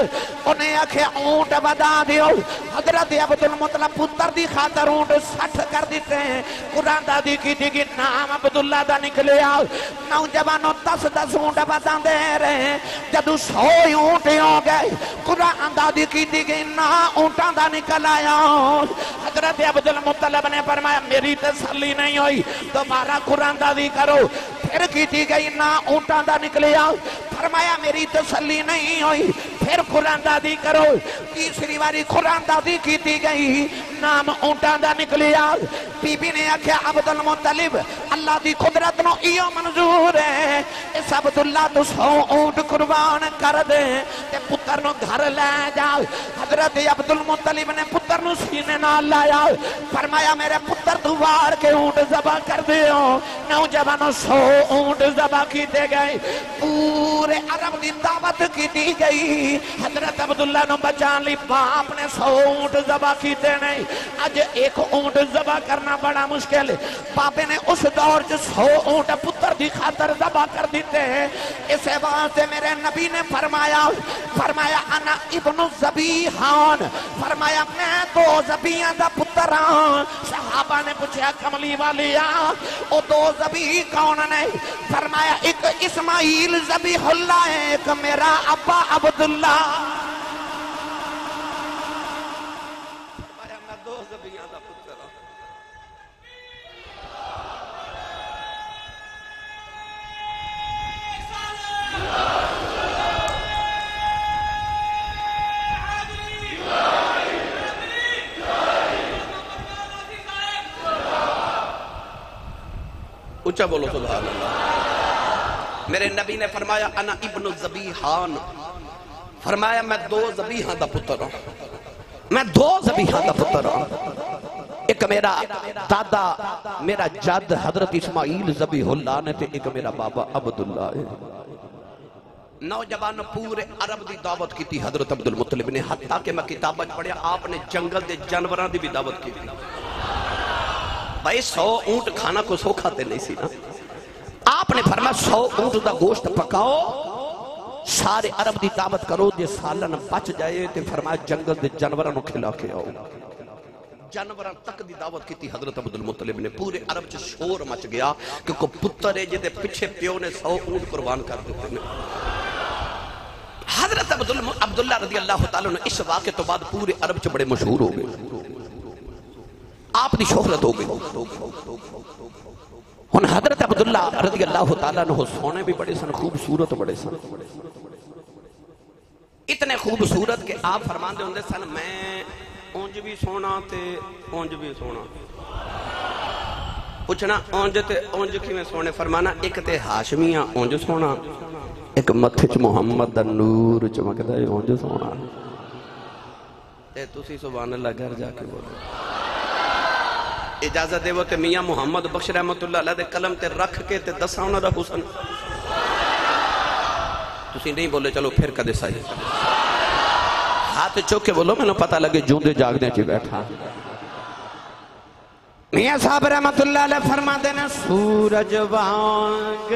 انہیں آکھیا اونٹ ودا دیو حضرت عبدالمطلب پتر دی خاطر اونٹ 60 کر دیتے ہیں قرآن دادی کی تھی کہ نام عبداللہ دا نکلے آؤ نوجوانوں 10 اونٹ ودا دے رہے ہیں جدو 100 اونٹ ہو گئے قرآن دادی کی تھی کہ نا اونٹاں دا نکل آیا حضرت عبدالمطلب نے فرمایا میری تسلی نہیں ہوئی دوبارہ قرآن دادی کرو پھر کی تھی گئی نا اونٹاں دا نکلے آؤ فرمایا میری تسلی نہیں ہوئی پھر قرآن دادی کرو تیسری باری قرآن دادی کی تھی گئی نام اونٹاں دا نکلیا بی بی نے آکھیا عبدالمطلب اللہ دی قدرت نو ایو منظور ہے اس عبداللہ تو 100 اونٹ قربان کر دے تے پتر نو گھر لے جا حضرت عبدالمطلب نے پتر نو سینے نہ لایا فرمایا میرے پتر تو وار کے اونٹ ذبح کر دیو نوجوانوں 100 اونٹ ذبح کیتے گئے پورے عرب دی دعوت کی دی گئی حضرت عبداللہ نو بچان لی باپ نے 100 اونٹ ذبح کیتے نہیں آج ایک اونٹ ذبح کرنا بڑا مشکل ہے باپے نے اس دور جو 100 اونٹ پتر دی خاطر ذبح کر دیتے ہیں اس واسطے میرے نبی نے فرمایا انا ابن الذبیحان فرمایا میں تو ذبیحاں دا پتر ہاں صحابہ نے پوچھا کملی والیا او 2 ذبیح کون نے فرمایا ایک اسماعیل ذبیح اللہ ہے ایک میرا ابا عبداللہ فرمایا میں 2 ذبیحاں دا پتر ہاں اچھا بولو سبحان اللہ میرے نبی نے فرمایا انا ابن الذبیحان فرمایا میں 2 ذبیحاں دا پتر ہوں میں 2 ذبیحاں دا پتر ہوں ایک میرا دادا میرا جد حضرت اسماعیل ذبیح اللہ نے تے ایک میرا بابا عبداللہ ہے نوجوان پورے عرب دی دعوت کی تھی حضرت عبدالمطلب نے حتیٰ کہ میں کتابت پڑھیا آپ نے جنگل دے جانوراں دی بھی دعوت کی تھی بھائی 100 اونٹ کھانا کو سو کھاتے نہیں سی نا آپ نے فرمایا 100 اونٹ دا گوشت پکاؤ سارے عرب دی دعوت کرو جے سالن بچ جائے تے فرمایا جنگل دے جانوراں نو کھلا کے آؤ جانوراں تک دی دعوت کی تھی حضرت عبدالمطلب نے پورے عرب چ شور مچ گیا کہ کو پتر ہے جے پیچھے پیو نے 100 اونٹ قربان کر دیتے ہیں حضرت عبداللہ رضی اللہ تعالیٰ نے اس واقعے تو بعد پورے عرب چ بڑے مشہور ہو گئے آپ دی شہرت ہو گئی ہن حضرت عبداللہ رضی اللہ تعالیٰ عنہ سونے بھی بڑے سن خوبصورت بڑے سن اتنے خوبصورت کہ آپ فرمان دے ہوندے سن میں اونج بھی سونا تے اونج بھی سونا پوچھنا اونج تے اونج کی میں سونے فرمانا ایک تے ہاشمیاں اونج سونا ایک متھچ محمد دا نور چمکدا ہے اونج سونا تے تسی سبحان اللہ گھر جا کے بولو اجازت دے وہ تے میاں محمد بخش رحمت اللہ علیہ دے قلم تے رکھ کے تے دسا انہاں دا حسن تسی نہیں بولے چلو پھر کدے سائی ہاتھ چوک کے بولو میں نے پتہ لگے جوندے جاگنے چی بیٹھا میاں صاحب رحمت اللہ علیہ فرما دینا سورج وانگ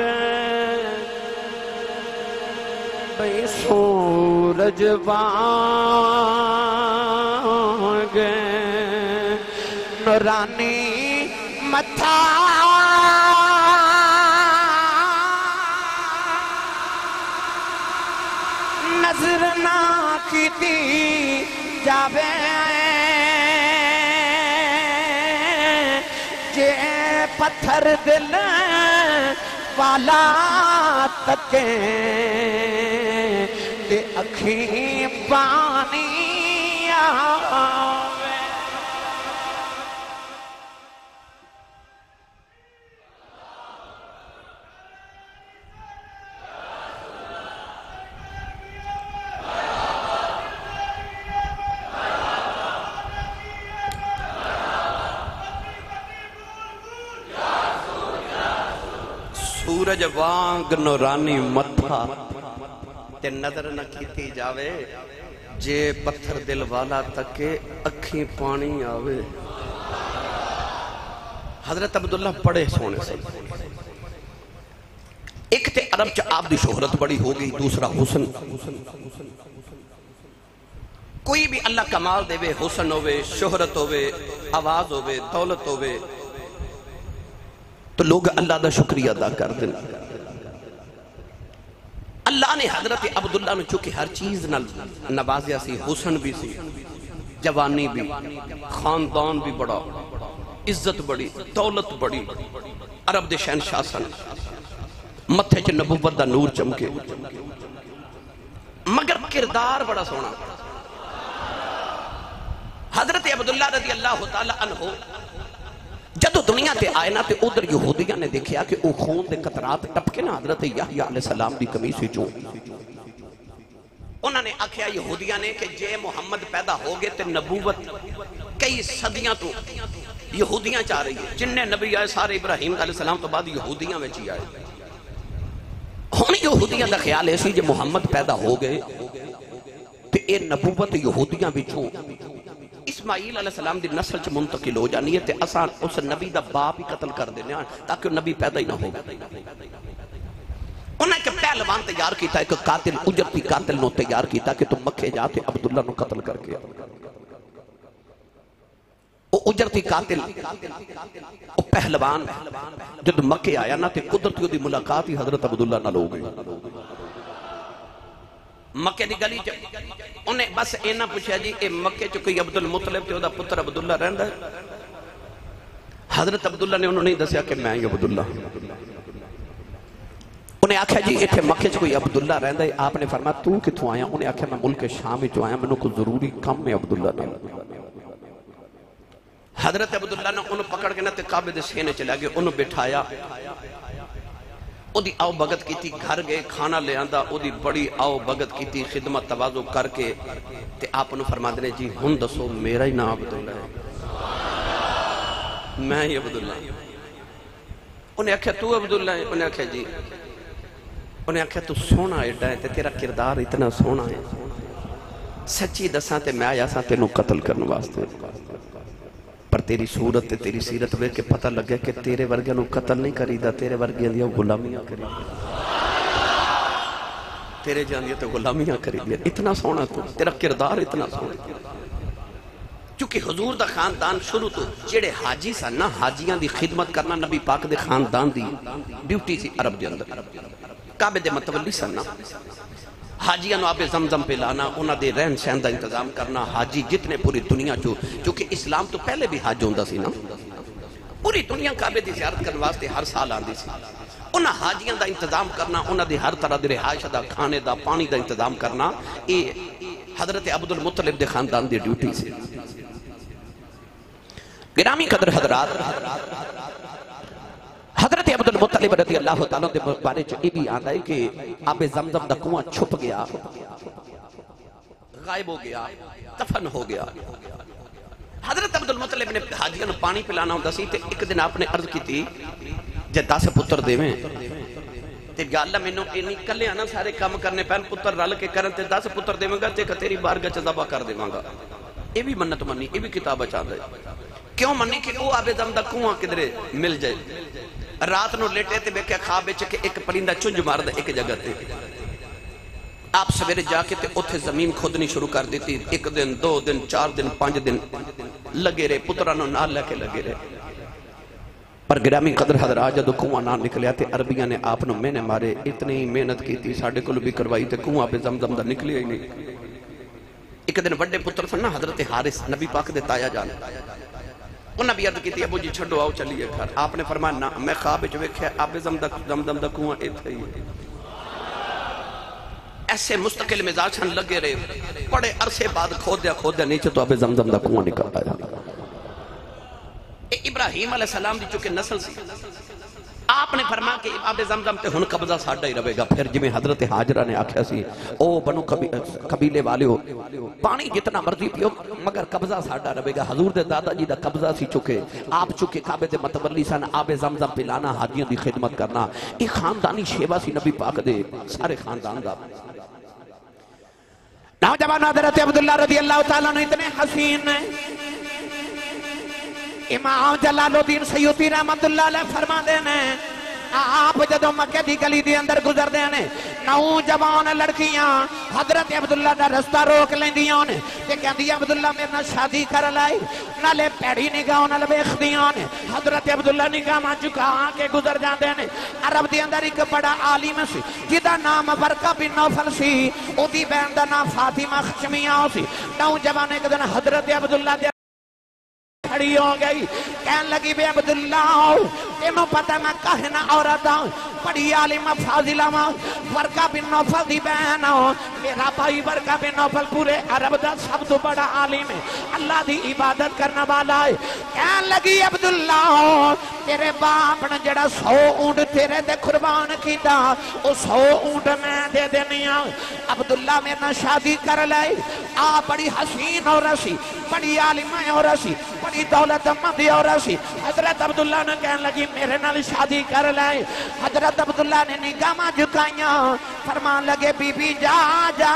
بھئی سورج وانگ نورانی متھا نظر نہ کیتی جاوے جے پتھر دل والا تکے تے اکھیں پانی آوے سورج وانگ نورانی متھا تے نظر نہ کیتی جاوے جے پتھر دل والا تکے اکھیں پانی آوے حضرت عبداللہ بڑے سونے سے ایک تے عرب چا آپ دی شہرت بڑی ہو گئی دوسرا حسن کوئی بھی اللہ کمال دے وے حسن ہوئے شہرت ہوئے آواز ہوئے دولت ہوئے تو لوگ اللہ دا شکریہ ادا کر دیں اللہ نے حضرت عبداللہ نے چونکہ ہر چیز نوازیا سی حسن بھی سی جوانی بھی خاندان بھی بڑا عزت بڑی دولت بڑی عرب دے شہنشاہ سن متھے چ نبوت دا نور چمکے مگر کردار بڑا سونا حضرت عبداللہ رضی اللہ تعالی عنہ جدو دنیا تے آئے نا تے ادھر یہودیاں نے دیکھیا کہ او خون دے قطرات ٹپکے نا حضرت یحییٰ علیہ السلام دی کمیز وچوں انہوں نے آکھیا یہودیاں نے کہ جے محمد پیدا ہو گئے تے نبوت کئی صدیاں تو یہودیاں چاہ رہی ہے جننے نبی آئے سارے ابراہیم علیہ السلام تو بعد یہودیاں میں چی آئے ہون یہودیاں دا خیال ایسی جے محمد پیدا ہو گئے تے اے نبوت یہودیاں بچوں اسماعیل علیہ السلام دی نسل چ منتقل ہو جانی ہے تے آسان اس نبی دا باپ ہی قتل کر دینے تاکہ وہ نبی پیدا ہی نہ ہو انہیں کہ پہلوان تیار کیتا ایک قاتل اجرتی قاتل نو تیار کیتا کہ تم مکے جاتے عبداللہ نو قتل کر کے وہ اجرتی قاتل وہ پہلوان جب مکے آیا نا تے قدرتی دی ملاقات ہی حضرت عبداللہ نہ لو گئی مکے دی گلی چ انہیں بس اینا پوچھا جی اے مکے چ کوئی عبد المطلب تے دا پتر عبداللہ رہندا ہے حضرت عبداللہ نے انہوں نے دسیا کہ میں ہی عبداللہ انہیں آکھا جی ایتھے مکے چ کوئی عبداللہ رہندا ہے آپ نے فرمایا تو کتھوں آیا انہیں آکھا میں ملک شام وچوں آیا مینوں کوئی ضروری کم ہے عبداللہ نے حضرت عبداللہ نے انہوں پکڑ کے نہ تے کعبے دے سینے چلا گئے انہوں بٹھایا او دی آؤ بگت کی تھی گھر گئے کھانا لے آندہ او دی بڑی آؤ بگت کی تھی خدمت توازو کر کے تے آپ انہوں فرما دینے جی ہن دسو میرا ہی نام عبداللہ ہے میں ہی عبداللہ انہیں آکھا تو عبداللہ ہے انہیں آکھا جی انہیں آکھا تو سونا ایڈا ہے تے تیرا کردار اتنا سونا ہے سچی دساں تے میں آیا ساں تینوں قتل کرنے واسطے پر تیری صورت تے تیری سیرت میں کہ پتہ لگے کہ تیرے ورگے نو قتل نہیں کری دا تیرے ورگے دیا غلامیاں کری تیرے جان دیا تو غلامیاں کری دیا اتنا سونا تو تیرا کردار اتنا سونا چونکہ حضور دا خاندان شروع تو جیڑے حاجی سن نا حاجیاں دی خدمت کرنا نبی پاک دے خاندان دی ڈیوٹی سی عرب دے اندر کعبے دے متولی سن نا حاجیاں نو آب زمزم پہ لانا انہاں دے رہن سہن دا انتظام کرنا حاجی جتنے پوری دنیا چونکہ اسلام تو پہلے بھی حج ہوندہ سی نا پوری دنیا کعبے دی زیارت کرنے واسطے ہر سال آندی سی انہاں حاجیاں دا انتظام کرنا انہاں دے ہر طرح دے رہائش دا کھانے دا پانی دا انتظام کرنا یہ حضرت عبد المطلب دے خاندان دی ڈیوٹی سی گرامی قدر حضرات حضرت عبد المطلب رضی اللہ تعالیٰ دے بارے جو یہ بھی آتا ہے کہ آب زمزم دا کنواں چھپ گیا غائب ہو گیا دفن ہو گیا حضرت عبد المطلب نے حاجیاں نے پانی پلانا ہوتا سی تے ایک دن آپ نے عرض کی تھی جے 10 پتر دے میں تے یا اللہ میں نے انہی کلے آنا سارے کام کرنے پہن پتر رل کے کرن تے 10 پتر دے میں گا تے تیری بارگاہ چ ذبح کر دیواں گا یہ بھی منت منی یہ بھی کتاب چاہتا ہے کیوں منی کہ وہ آب زمزم دا کنواں کدھرے مل جائے رات نو لیٹے تے بیکھے خواب وچ کہ ایک پرندہ چنج ماردا ایک جگہ تے آپ سویرے جا کے تے اوتھے زمین کھودنی شروع کر دیتی 1 دن 2 دن 4 دن 5 دن لگے رہے پتراں نو نال لے کے لگے رہے پر گرامی قدر حضرات جدوں کنواں نہ نکلیا تے عربیاں نے آپ نو میں نے مارے اتنی محنت کیتی ساڈے کول بھی کروائی تے کنواں پہ زمزم دا نکلیا ہی نہیں ایک دن بڑے پتر سن نا حضرت حارث نبی پاک دے تایا جان انہاں بھی عرض کی تھی ابو جی چھڑو آؤ چلیے گھر آپ نے فرمایا نا میں خواب وچ ویکھیا آب زمزم دا کنواں ایتھے ہی ایسے مستقل مزاج ہن لگے رہے، بڑے عرصے بعد کھودیا نیچے تو اب زمزم دا کنواں نکل آیا۔ ابراہیم علیہ السلام دی چونکہ نسل سی، آپ نے فرما کہ آب زمزم تے ہن قبضہ ساڈا ہی رہے گا۔ پھر جویں حضرت ہاجرہ نے آکھیا سی او بنو قبیلے والے ہو، پانی جتنا مرضی پیو مگر قبضہ ساڈا رہے گا۔ حضور دے دادا جی دا قبضہ سی چکے، آپ چکے کعبے دے متولی سن، آب زمزم پلانا، حاجیوں دی خدمت کرنا، ایک خاندانی شیوا سی نبی پاک دے سارے خاندان دا۔ نوجوان حضرت عبداللہ رضی اللہ تعالیٰ نے اتنے حسین ہیں، امام جلال الدین سیوطی رحمت اللہ علیہ فرما دینے، آپ جدو مکہ دی گلی دی اندر گزر دینے، نوجوان لڑکیاں حضرت عبداللہ دا رستہ روک لیندیاں نے تے کہندی عبداللہ میرے نال شادی کر لائی، نالے پیڑی نگاہ نال ویکھدیاں نے۔ حضرت عبداللہ نگاہ ماں چکا کے گزر جاندے نے۔ عرب دی اندر ایک بڑا عالم سی جدا نام ورقہ بن نوفل سی، او دی بہن دا نام فاطمہ خشمیہ سی۔ نوجوان ایک دن حضرت عبداللہ دے کھڑی ہو گئی، کہن لگی بے عبداللہ تینوں پتہ میں کہنا عورت ہوں، بڑی عالم فاضلہ ہوں، ورقہ بن نوفل دی بہن ہوں، میرا بھائی ورقہ بن نوفل پورے عرب دا سب تو بڑا عالم ہے، اللہ دی عبادت کرنا والا ہے۔ کہن لگی عبداللہ تیرے باپ نے جڑا 100 اونٹ تیرے دے قربان کیتا، او 100 اونٹ میں دے دینی ہوں۔ عبداللہ میں نہ شادی کر لائے، آپ بڑی حسین عورت سی، بڑی عالم عورت سی، بڑی دولت مند عورت سی۔ حضرت عبداللہ نے کہنے لگی میرے نال شادی کر لائے۔ حضرت عبداللہ نے نگاہ جھکائیاں، فرمان لگے بی بی جا جا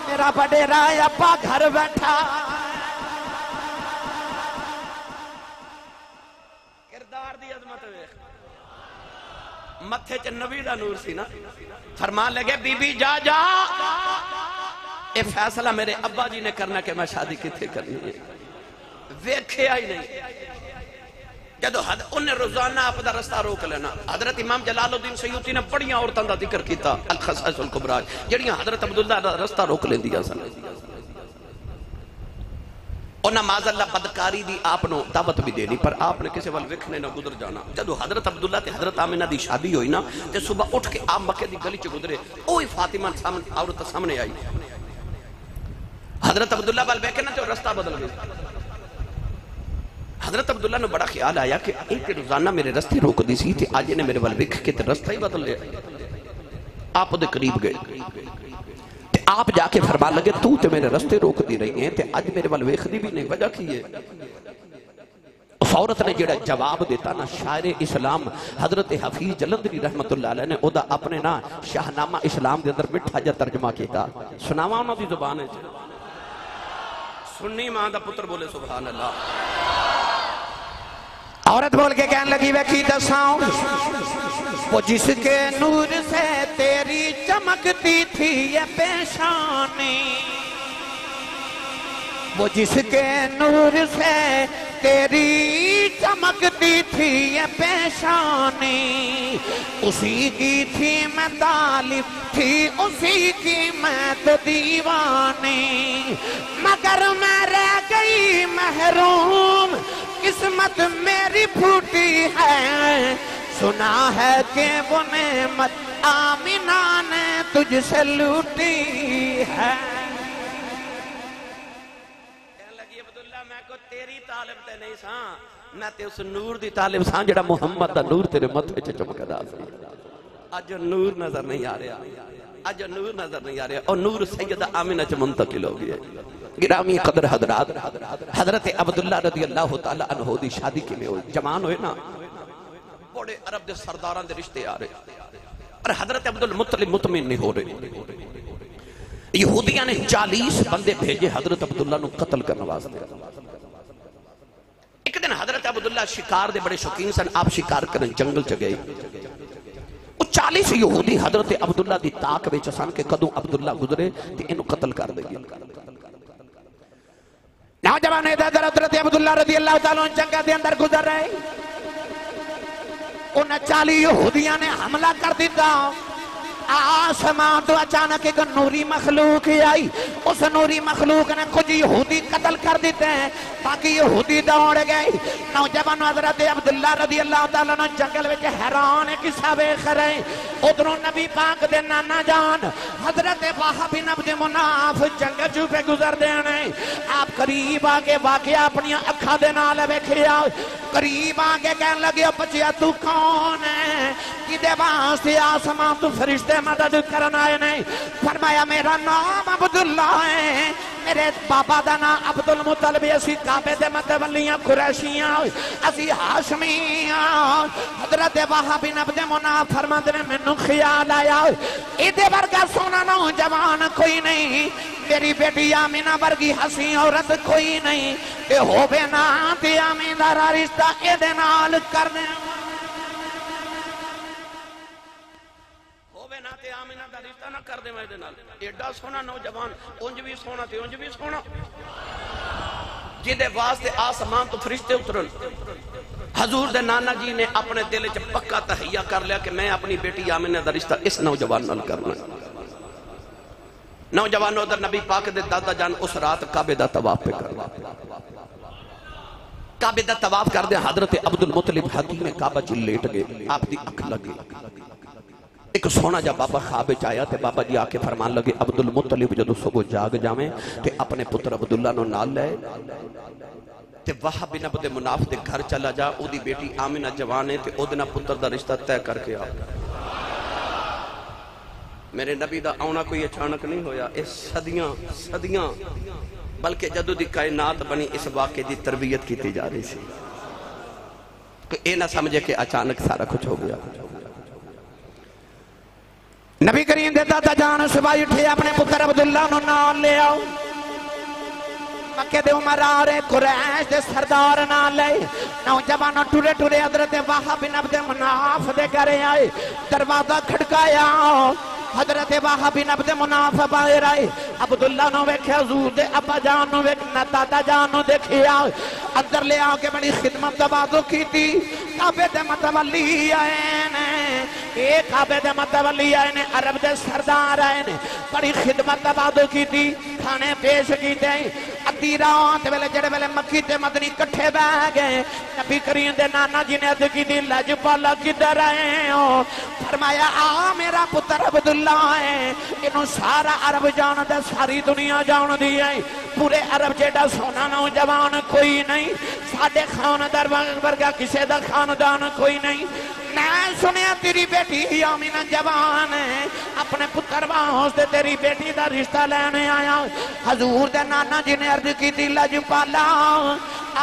میرا بڑیرا ابا گھر بیٹھا۔ کردار دی عظمت ویکھ، متھے چ نبی دا نور سی نا، فرمان لگے بی بی جا جا اے فیصلہ میرے ابا جی نے کرنا کہ میں شادی کتھے کرنی ہے، ویکھیا ہی نہیں۔ جدو انہیں روزانہ آپ دا رستہ روک لینا۔ حضرت امام جلال الدین سیوطی نے بڑیاں عورتوں دا ذکر کیتا الخصائص الکبریٰ، جڑیاں حضرت عبداللہ دا رستہ روک لیں دیا سن۔ انہاں معاذ اللہ بدکاری دی آپ نو دعوت بھی دینی، پر آپ نے کسی وال وکھنے نہ گزر جانا۔ جدو حضرت عبداللہ تے حضرت آمنہ دی شادی ہوئی نا، تے صبح اٹھ کے آپ مکہ دی گلی چ گزرے، اوہی فاطمہ عورت سامنے آئی، حضرت عبداللہ وال ویکھے نا تے رستہ بدل گیا۔ حضرت عبداللہ نے بڑا خیال آیا کہ ایک روزانہ میرے رستے روک دی سی، تے آج نے میرے وال وکھ کے تے رستہ ہی بدل لیا۔ آپ دے قریب گئے تے آپ جا کے فرمان لگے تو تے میرے رستے روک دی رہی ہیں تے آج میرے وال وکھ دی بھی نہیں، وجہ کی ہے؟ اس عورت نے جڑا جواب دیتا نا، شاعر اسلام حضرت حفیظ جلندری رحمت اللہ علیہ نے او دا اپنے نا شاہنامہ اسلام دے اندر مٹھا جا ترجمہ کیتا، سناواں انہاں دی زبان ہے، سنی ماں دا پتر بولے سبحان اللہ۔ عورت بول کے کہنے لگی ویکھی دساؤں، وہ جس کے نور سے تیری چمکتی تھی یہ پیشانی، وہ جس کے نور سے تیری چمکتی تھی یہ پیشانی، اسی کی تھی میں طالب تھی، اسی کی میں تو دیوانی، مگر میں رہ گئی محروم، قسمت میری پھوٹی ہے، سنا ہے کہ وہ نعمت آمنہ نے تجھ سے لوٹی ہے۔ کہنے لگی عبداللہ میں کو تیری طالب تے نہیں ساں، میں تے اس نور دی طالب ساں جڑا محمد دا نور تیرے متھے چ چمکدا سی۔ اج نور نظر نہیں آ رہا، اج نور نظر نہیں آ رہا، اور نور سیدہ آمنہ چ منتقل ہو گیا۔ گرامی قدر حضرات، حضرت عبداللہ رضی اللہ تعالیٰ عنہ دی شادی کے لئے ہوئی، جوان ہوئے نا، بڑے عرب دے سرداران دے رشتے آ رہے، اور حضرت عبدالمطلب مطمئن نہیں ہو رہے۔ یہودیاں نے 40 بندے بھیجے حضرت عبداللہ نو قتل کرنے واسطے۔ ایک دن حضرت عبداللہ شکار دے بڑے شوقین سن، آپ شکار کرنے جنگل چ گئے، وہ 40 یہودی حضرت عبداللہ دی تاک وچ سن کہ کدوں عبداللہ گزرے تے انہوں قتل کر دے گی۔ نوجوان حضرت عبداللہ رضی اللہ تعالیٰ عنہ جنگہ دے اندر گزر رہے، انہیں 40 یہودیاں نے حملہ کر دیتا، آسمان تو اچانک ایک نوری مخلوق آئی. اس نوری مخلوق نے کچھ یہودی قتل کر دیتے ہیں، باقی یہودی دوڑ گئے. نوجوان حضرت عبداللہ رضی اللہ تعالیٰ عنہ جنگل وچ حیران قصہ ویکھ رہے. ادھروں نبی پاک دے نانا جان حضرت وہب بن عبد مناف جنگل چوں پہ گزر دینے. آپ قریب آگے واقعہ اپنی اکھا دے نال ویکھیا. قریب آگے کہنے لگے بچیا تو کون ہے؟ کدے واسطے آسمان تو فرشتے مدد کرنا آئے نہیں؟ فرمایا میرا نام عبداللہ ہے، میرے بابا دا نام عبد المطلب، اسی کعبے دے متولیاں قریشیاں، اسی ہاشمیاں. حضرت وہب بن عبد مناف فرماندے نے مینوں خیال آیا ایدے ورگا سونا نوجوان کوئی نہیں، میری بیٹی آمینہ ورگی حسین عورت کوئی نہیں، اے ہووے نا تے آمینہ دا رشتہ ایدے نال کر دیں. ہووے نا تے آمینہ دا رشتہ نہ کر دیں ایدے نال. ایڈا سونا نوجوان، اونج بھی سونا تے اونج بھی سونا، جدے واسطے آسمان تو فرشتے اترن. حضور دے نانا جی نے اپنے دل وچ پکا تہیہ کر لیا کہ میں اپنی بیٹی آمینہ دا رشتہ اس نوجوان نال کرنا. نوجوان ادھر نبی پاک دے دادا جان اس رات کعبے دا طواف پہ کرنا. کعبے دا طواف کر دے حضرت عبد المطلب حکیم کعبہ چ لیٹ گئے. آپ دی اکھ لگی. ایک سونا جا بابا خواب آیا تے بابا جی آکے فرمان لگے عبد المطلب جدو صبح جاگ جاویں تے اپنے پتر عبداللہ نو نال لے تے وہب بن عبد مناف دے گھر چلا جا. او دی بیٹی آمینہ جوان ہے تے او دنا پتر دا رشتہ طے کر کے آ. میرے نبی دا آنا کوئی اچانک نہیں ہویا، اس صدیاں بلکہ جدو دی کائنات بنی اس واقعے دی تربیت کی جا رہی سی. اے نہ سمجھے کہ اچانک سارا کچھ ہو گیا. نبی کریم دے دادا جان صبح اٹھے اپنے پتر عبداللہ نو نال لے آؤ. مکے دے عمرار قریش دے سردار نال لے. نوجوان ٹورے ٹورے حضرت وہب بن عبد مناف دے گھر آئے. دروازہ کھڑکایا. حضرت وہب بن عبد مناف باہر آئے. عبداللہ نو ویکھیا، حضور دے ابا جان نو ویکھنا، دادا جان نو دیکھیا. اندر لے آ کے بڑی خدمت تواضع کیتی. کعبے دے متولی آئے نے، اے کعبے دے متولی آئے نے، عرب دے سردار آئے نے. بڑی خدمت تواضع کیتی، کھانے پیش کیتے. ادھی رات ویلے جڑے ویلے مکی تے مدنی کٹھے بیٹھ گئے. نبی کریم دے نانا جی نے عرض کیتی لجپالا کدھر آئے ہو؟ فرمایا آ میرا پتر عبداللہ ہے، انہوں سارا عرب جان دے، ساری دنیا جان دی ہے. پورے عرب جیڑا سونا نوجوان کوئی نہیں، ساڑھے خاندار ورگا کسے دا خاندان کوئی نہیں. میں سنیا تیری بیٹی آمینہ جوان ہے، اپنے پتر واسطے تیری بیٹی دا رشتہ لینے آیا. حضور دے نانا جی نے عرض کی دی لجپالا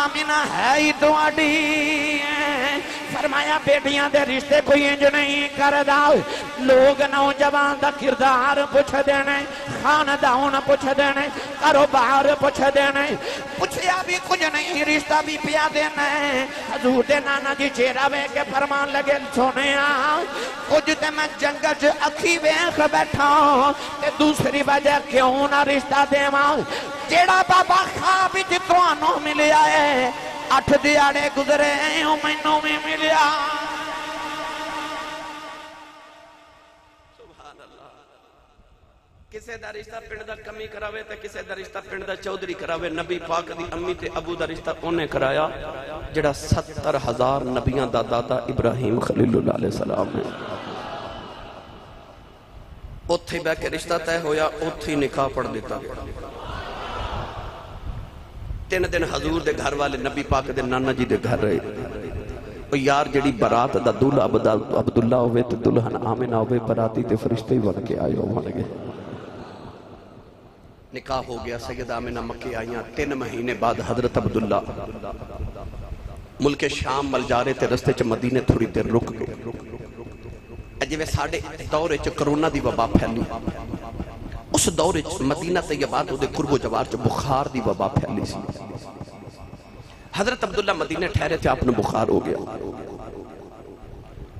آمینہ ہے ہی تواڈی ہے. فرمایا بیٹیاں دے رشتے کوئی انج نہیں کردا. لوگ نوجوان دا کردار پوچھ دینے، خاندان پوچھ دینے، کاروبار پوچھ دینے. پوچھیا بھی کچھ نہیں، رشتہ بھی پیا دینے. حضور دے نانا جی چہرہ وے کے فرمان لگے سونے کچھ تے میں جنگل چ اکھی ویکھ بیٹھا تے دوسری وجہ کیوں نہ رشتہ دیواں. جیڑا بابا خواب وچ تانوں ملیا ہے 8 دیہاڑے گزرے او مینوں بھی ملیا. سبحان اللہ. کسے دا رشتہ پنڈ دا کمی کراوے تے کسے دا رشتہ پنڈ دا چودھری کراوے. نبی پاک دی امی تے ابو دا رشتہ اونے کرایا جڑا 70,000 نبیاں دا دادا ابراہیم خلیل اللہ علیہ السلام ہے. اوتھے بیٹھ کے رشتہ طے ہویا، اوتھے نکاح پڑھ دیتا. 3 دن حضور دے گھر والے نبی پاک دے نانا جی دے گھر رہے. یار جڑی برات دا دولہ عبداللہ ہوئے تے دلہن آمنہ ہوئے، براتی تے فرشتے ہی بن کے آئے ہونے گے. نکاح ہو گیا. سید آمنہ مکے آئیاں. 3 مہینے بعد حضرت عبداللہ ملک شام مل جا رہے تھے. رستے چ مدینے تھوڑی دیر رک گئے. جویں ساڈے دور وچ کرونا دی وبا پھیلی، اس دور وچ مدینہ طیبہ دے قرب و جوار چ بخار دی وبا پھیلی سی. حضرت عبداللہ مدینہ ٹھہرے تھے، آپ نے بخار ہو گیا.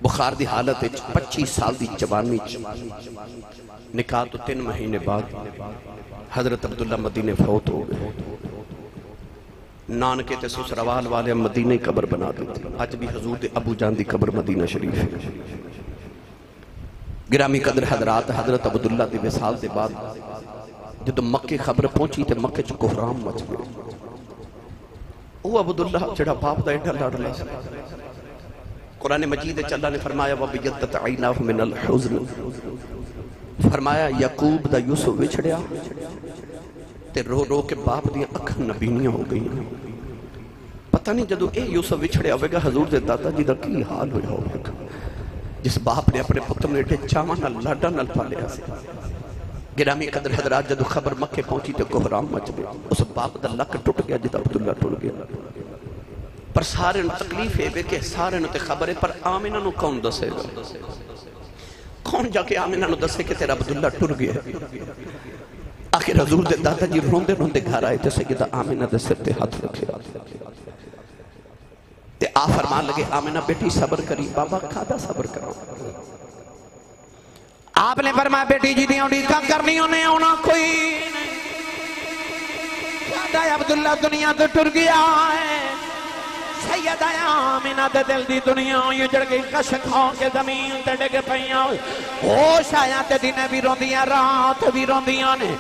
بخار دی حالت وچ 25 سال دی جوانی چ نکاح تو 3 مہینے بعد حضرت عبداللہ مدینہ فوت ہو گئے. نانکے تے سسروال والے مدینہ قبر بنا دیتے. آج بھی حضور دے ابو جان دی قبر مدینہ شریف ہے. گرامی قدر حضرات، حضرت عبداللہ دی وصال دے بعد جدو مکے خبر پہنچی تے مکے چ کوہرام مچ گیا. وہ عبداللہ جڑا باپ دا ایڈا لاڈلا سی. قرآن مجید اللہ نے فرمایا وَبِيَضَّتْ عَيْنَاهُ مِنَ الْحُزْنِ، فرمایا یعقوب دا یوسف وچھڑیا تے رو رو کے باپ دیا اکھاں نبینیاں ہو گئی. پتہ نہیں جدو اے یوسف وچھڑیا ہوئے گا حضور دے دادا جی دا کی حال ہویا ہوئے گا جس باپ نے اپنے پتر نے ایڈے چاواں نال لاڈاں نال پالیا سی. گرامی قدر حضرات جدو خبر مکے پہنچی تے کوہرام مچ گیا. اس باپ دا لک ٹوٹ گیا جدا عبداللہ ٹوٹ گیا. پر سارے نو تکلیف ہے کہ سارے نو تے خبر ہے، پر آمینہ نو کون دسے گا؟ کون جا کے آمینہ نو دسے کہ تیرا عبداللہ ٹوٹ گیا ہے؟ آخر حضور دے دادا جی روندے روندے گھر آئے تے سیدہ آمینہ دے سر تے ہاتھ رکھے تے آ فرمان لگے آمینہ بیٹی صبر کری. بابا کھادا صبر کرو. آپ نے فرمایا بیٹی جی دیاں ڈیکا کرنی ہونے ہونا کوئی نہیں. کھادا عبداللہ دنیا تو ٹر گیا ہے. سیدہ آمینہ دے دل دی دنیا یجڑ گئی، کش کھو کے زمین تے ڈگ پئیاں. ہوش آیا تے دن بھی روندیاں رات بھی روندیاں نے.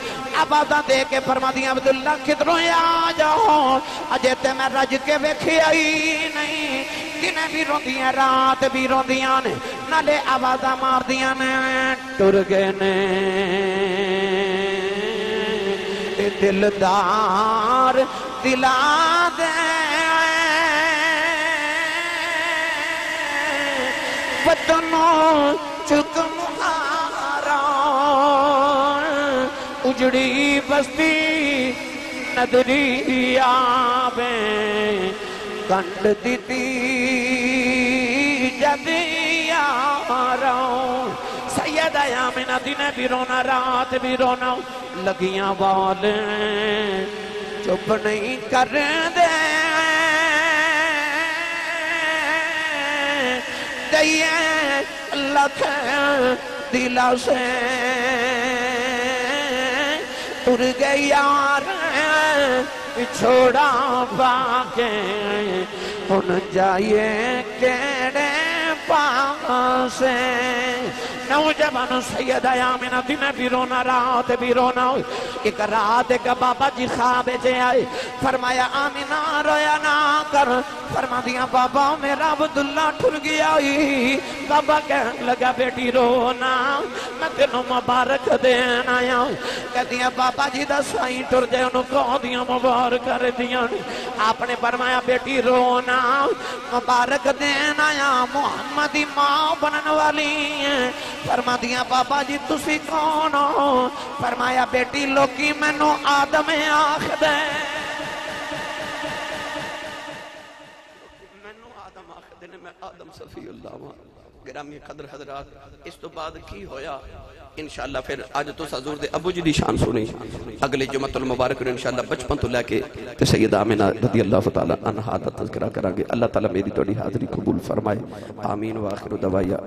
آوازاں دے کے فرمادیاں عبداللہ کدھروں آ جاؤ، اجے تے میں رج کے ویکھی آئی نہیں. دن بھی روندیاں رات بھی روندیاں نے، نالے آوازاں مار دیاں نے ٹر گئے نے دلدار دلا دے وطنوں چک مہارا اجڑی بستی ندری آبیں کنڈ دیتی جدی آراؤں. سیدہ آمینہ دن بھی رونا رات بھی رونا، لگیاں والیں چپ نہیں کر دے دئیے لکھ دلا سے تر گئی یار چھوڑا باکے ان جائیے کیڑے پاسے. نوجوان سیدہ آمینہ دن بھی رونا رات بھی رونا. ایک رات ایک بابا جی خواب جے آئے، فرمایا آمینہ رویا نہ کر. فرما دیا بابا میرا عبداللہ ٹھر گیا ہی. بابا کہنے لگا بیٹی رونا، میں تینوں مبارک دینا آیا. کہہ دیا بابا جی دا سائیں ٹر جائے انہوں کو دیا مبارک کر دیا. آپ نے فرمایا بیٹی رونا، مبارک دینا آیا، محمدی ماں بنن والی ہیں. فرما دیا بابا جی تسی کون ہو؟ فرمایا بیٹی لوکی مینوں آدم آخ دے. مینوں آدم آخ دے نے، میں آدم صفی اللہ ہوں. گرامی قدر حضرات اس تو بعد کی ہویا انشاءاللہ پھر آج تو حضور دے ابو جی دی شان سنی. اگلے جمعۃ المبارک نے انشاءاللہ بچپن تو لے کے تے سیدہ آمینہ رضی اللہ تعالی عنہا دا تذکرہ کریں گے. اللہ تعالی میری توڑی حاضری قبول فرمائے. آمین. وآخر دعوایا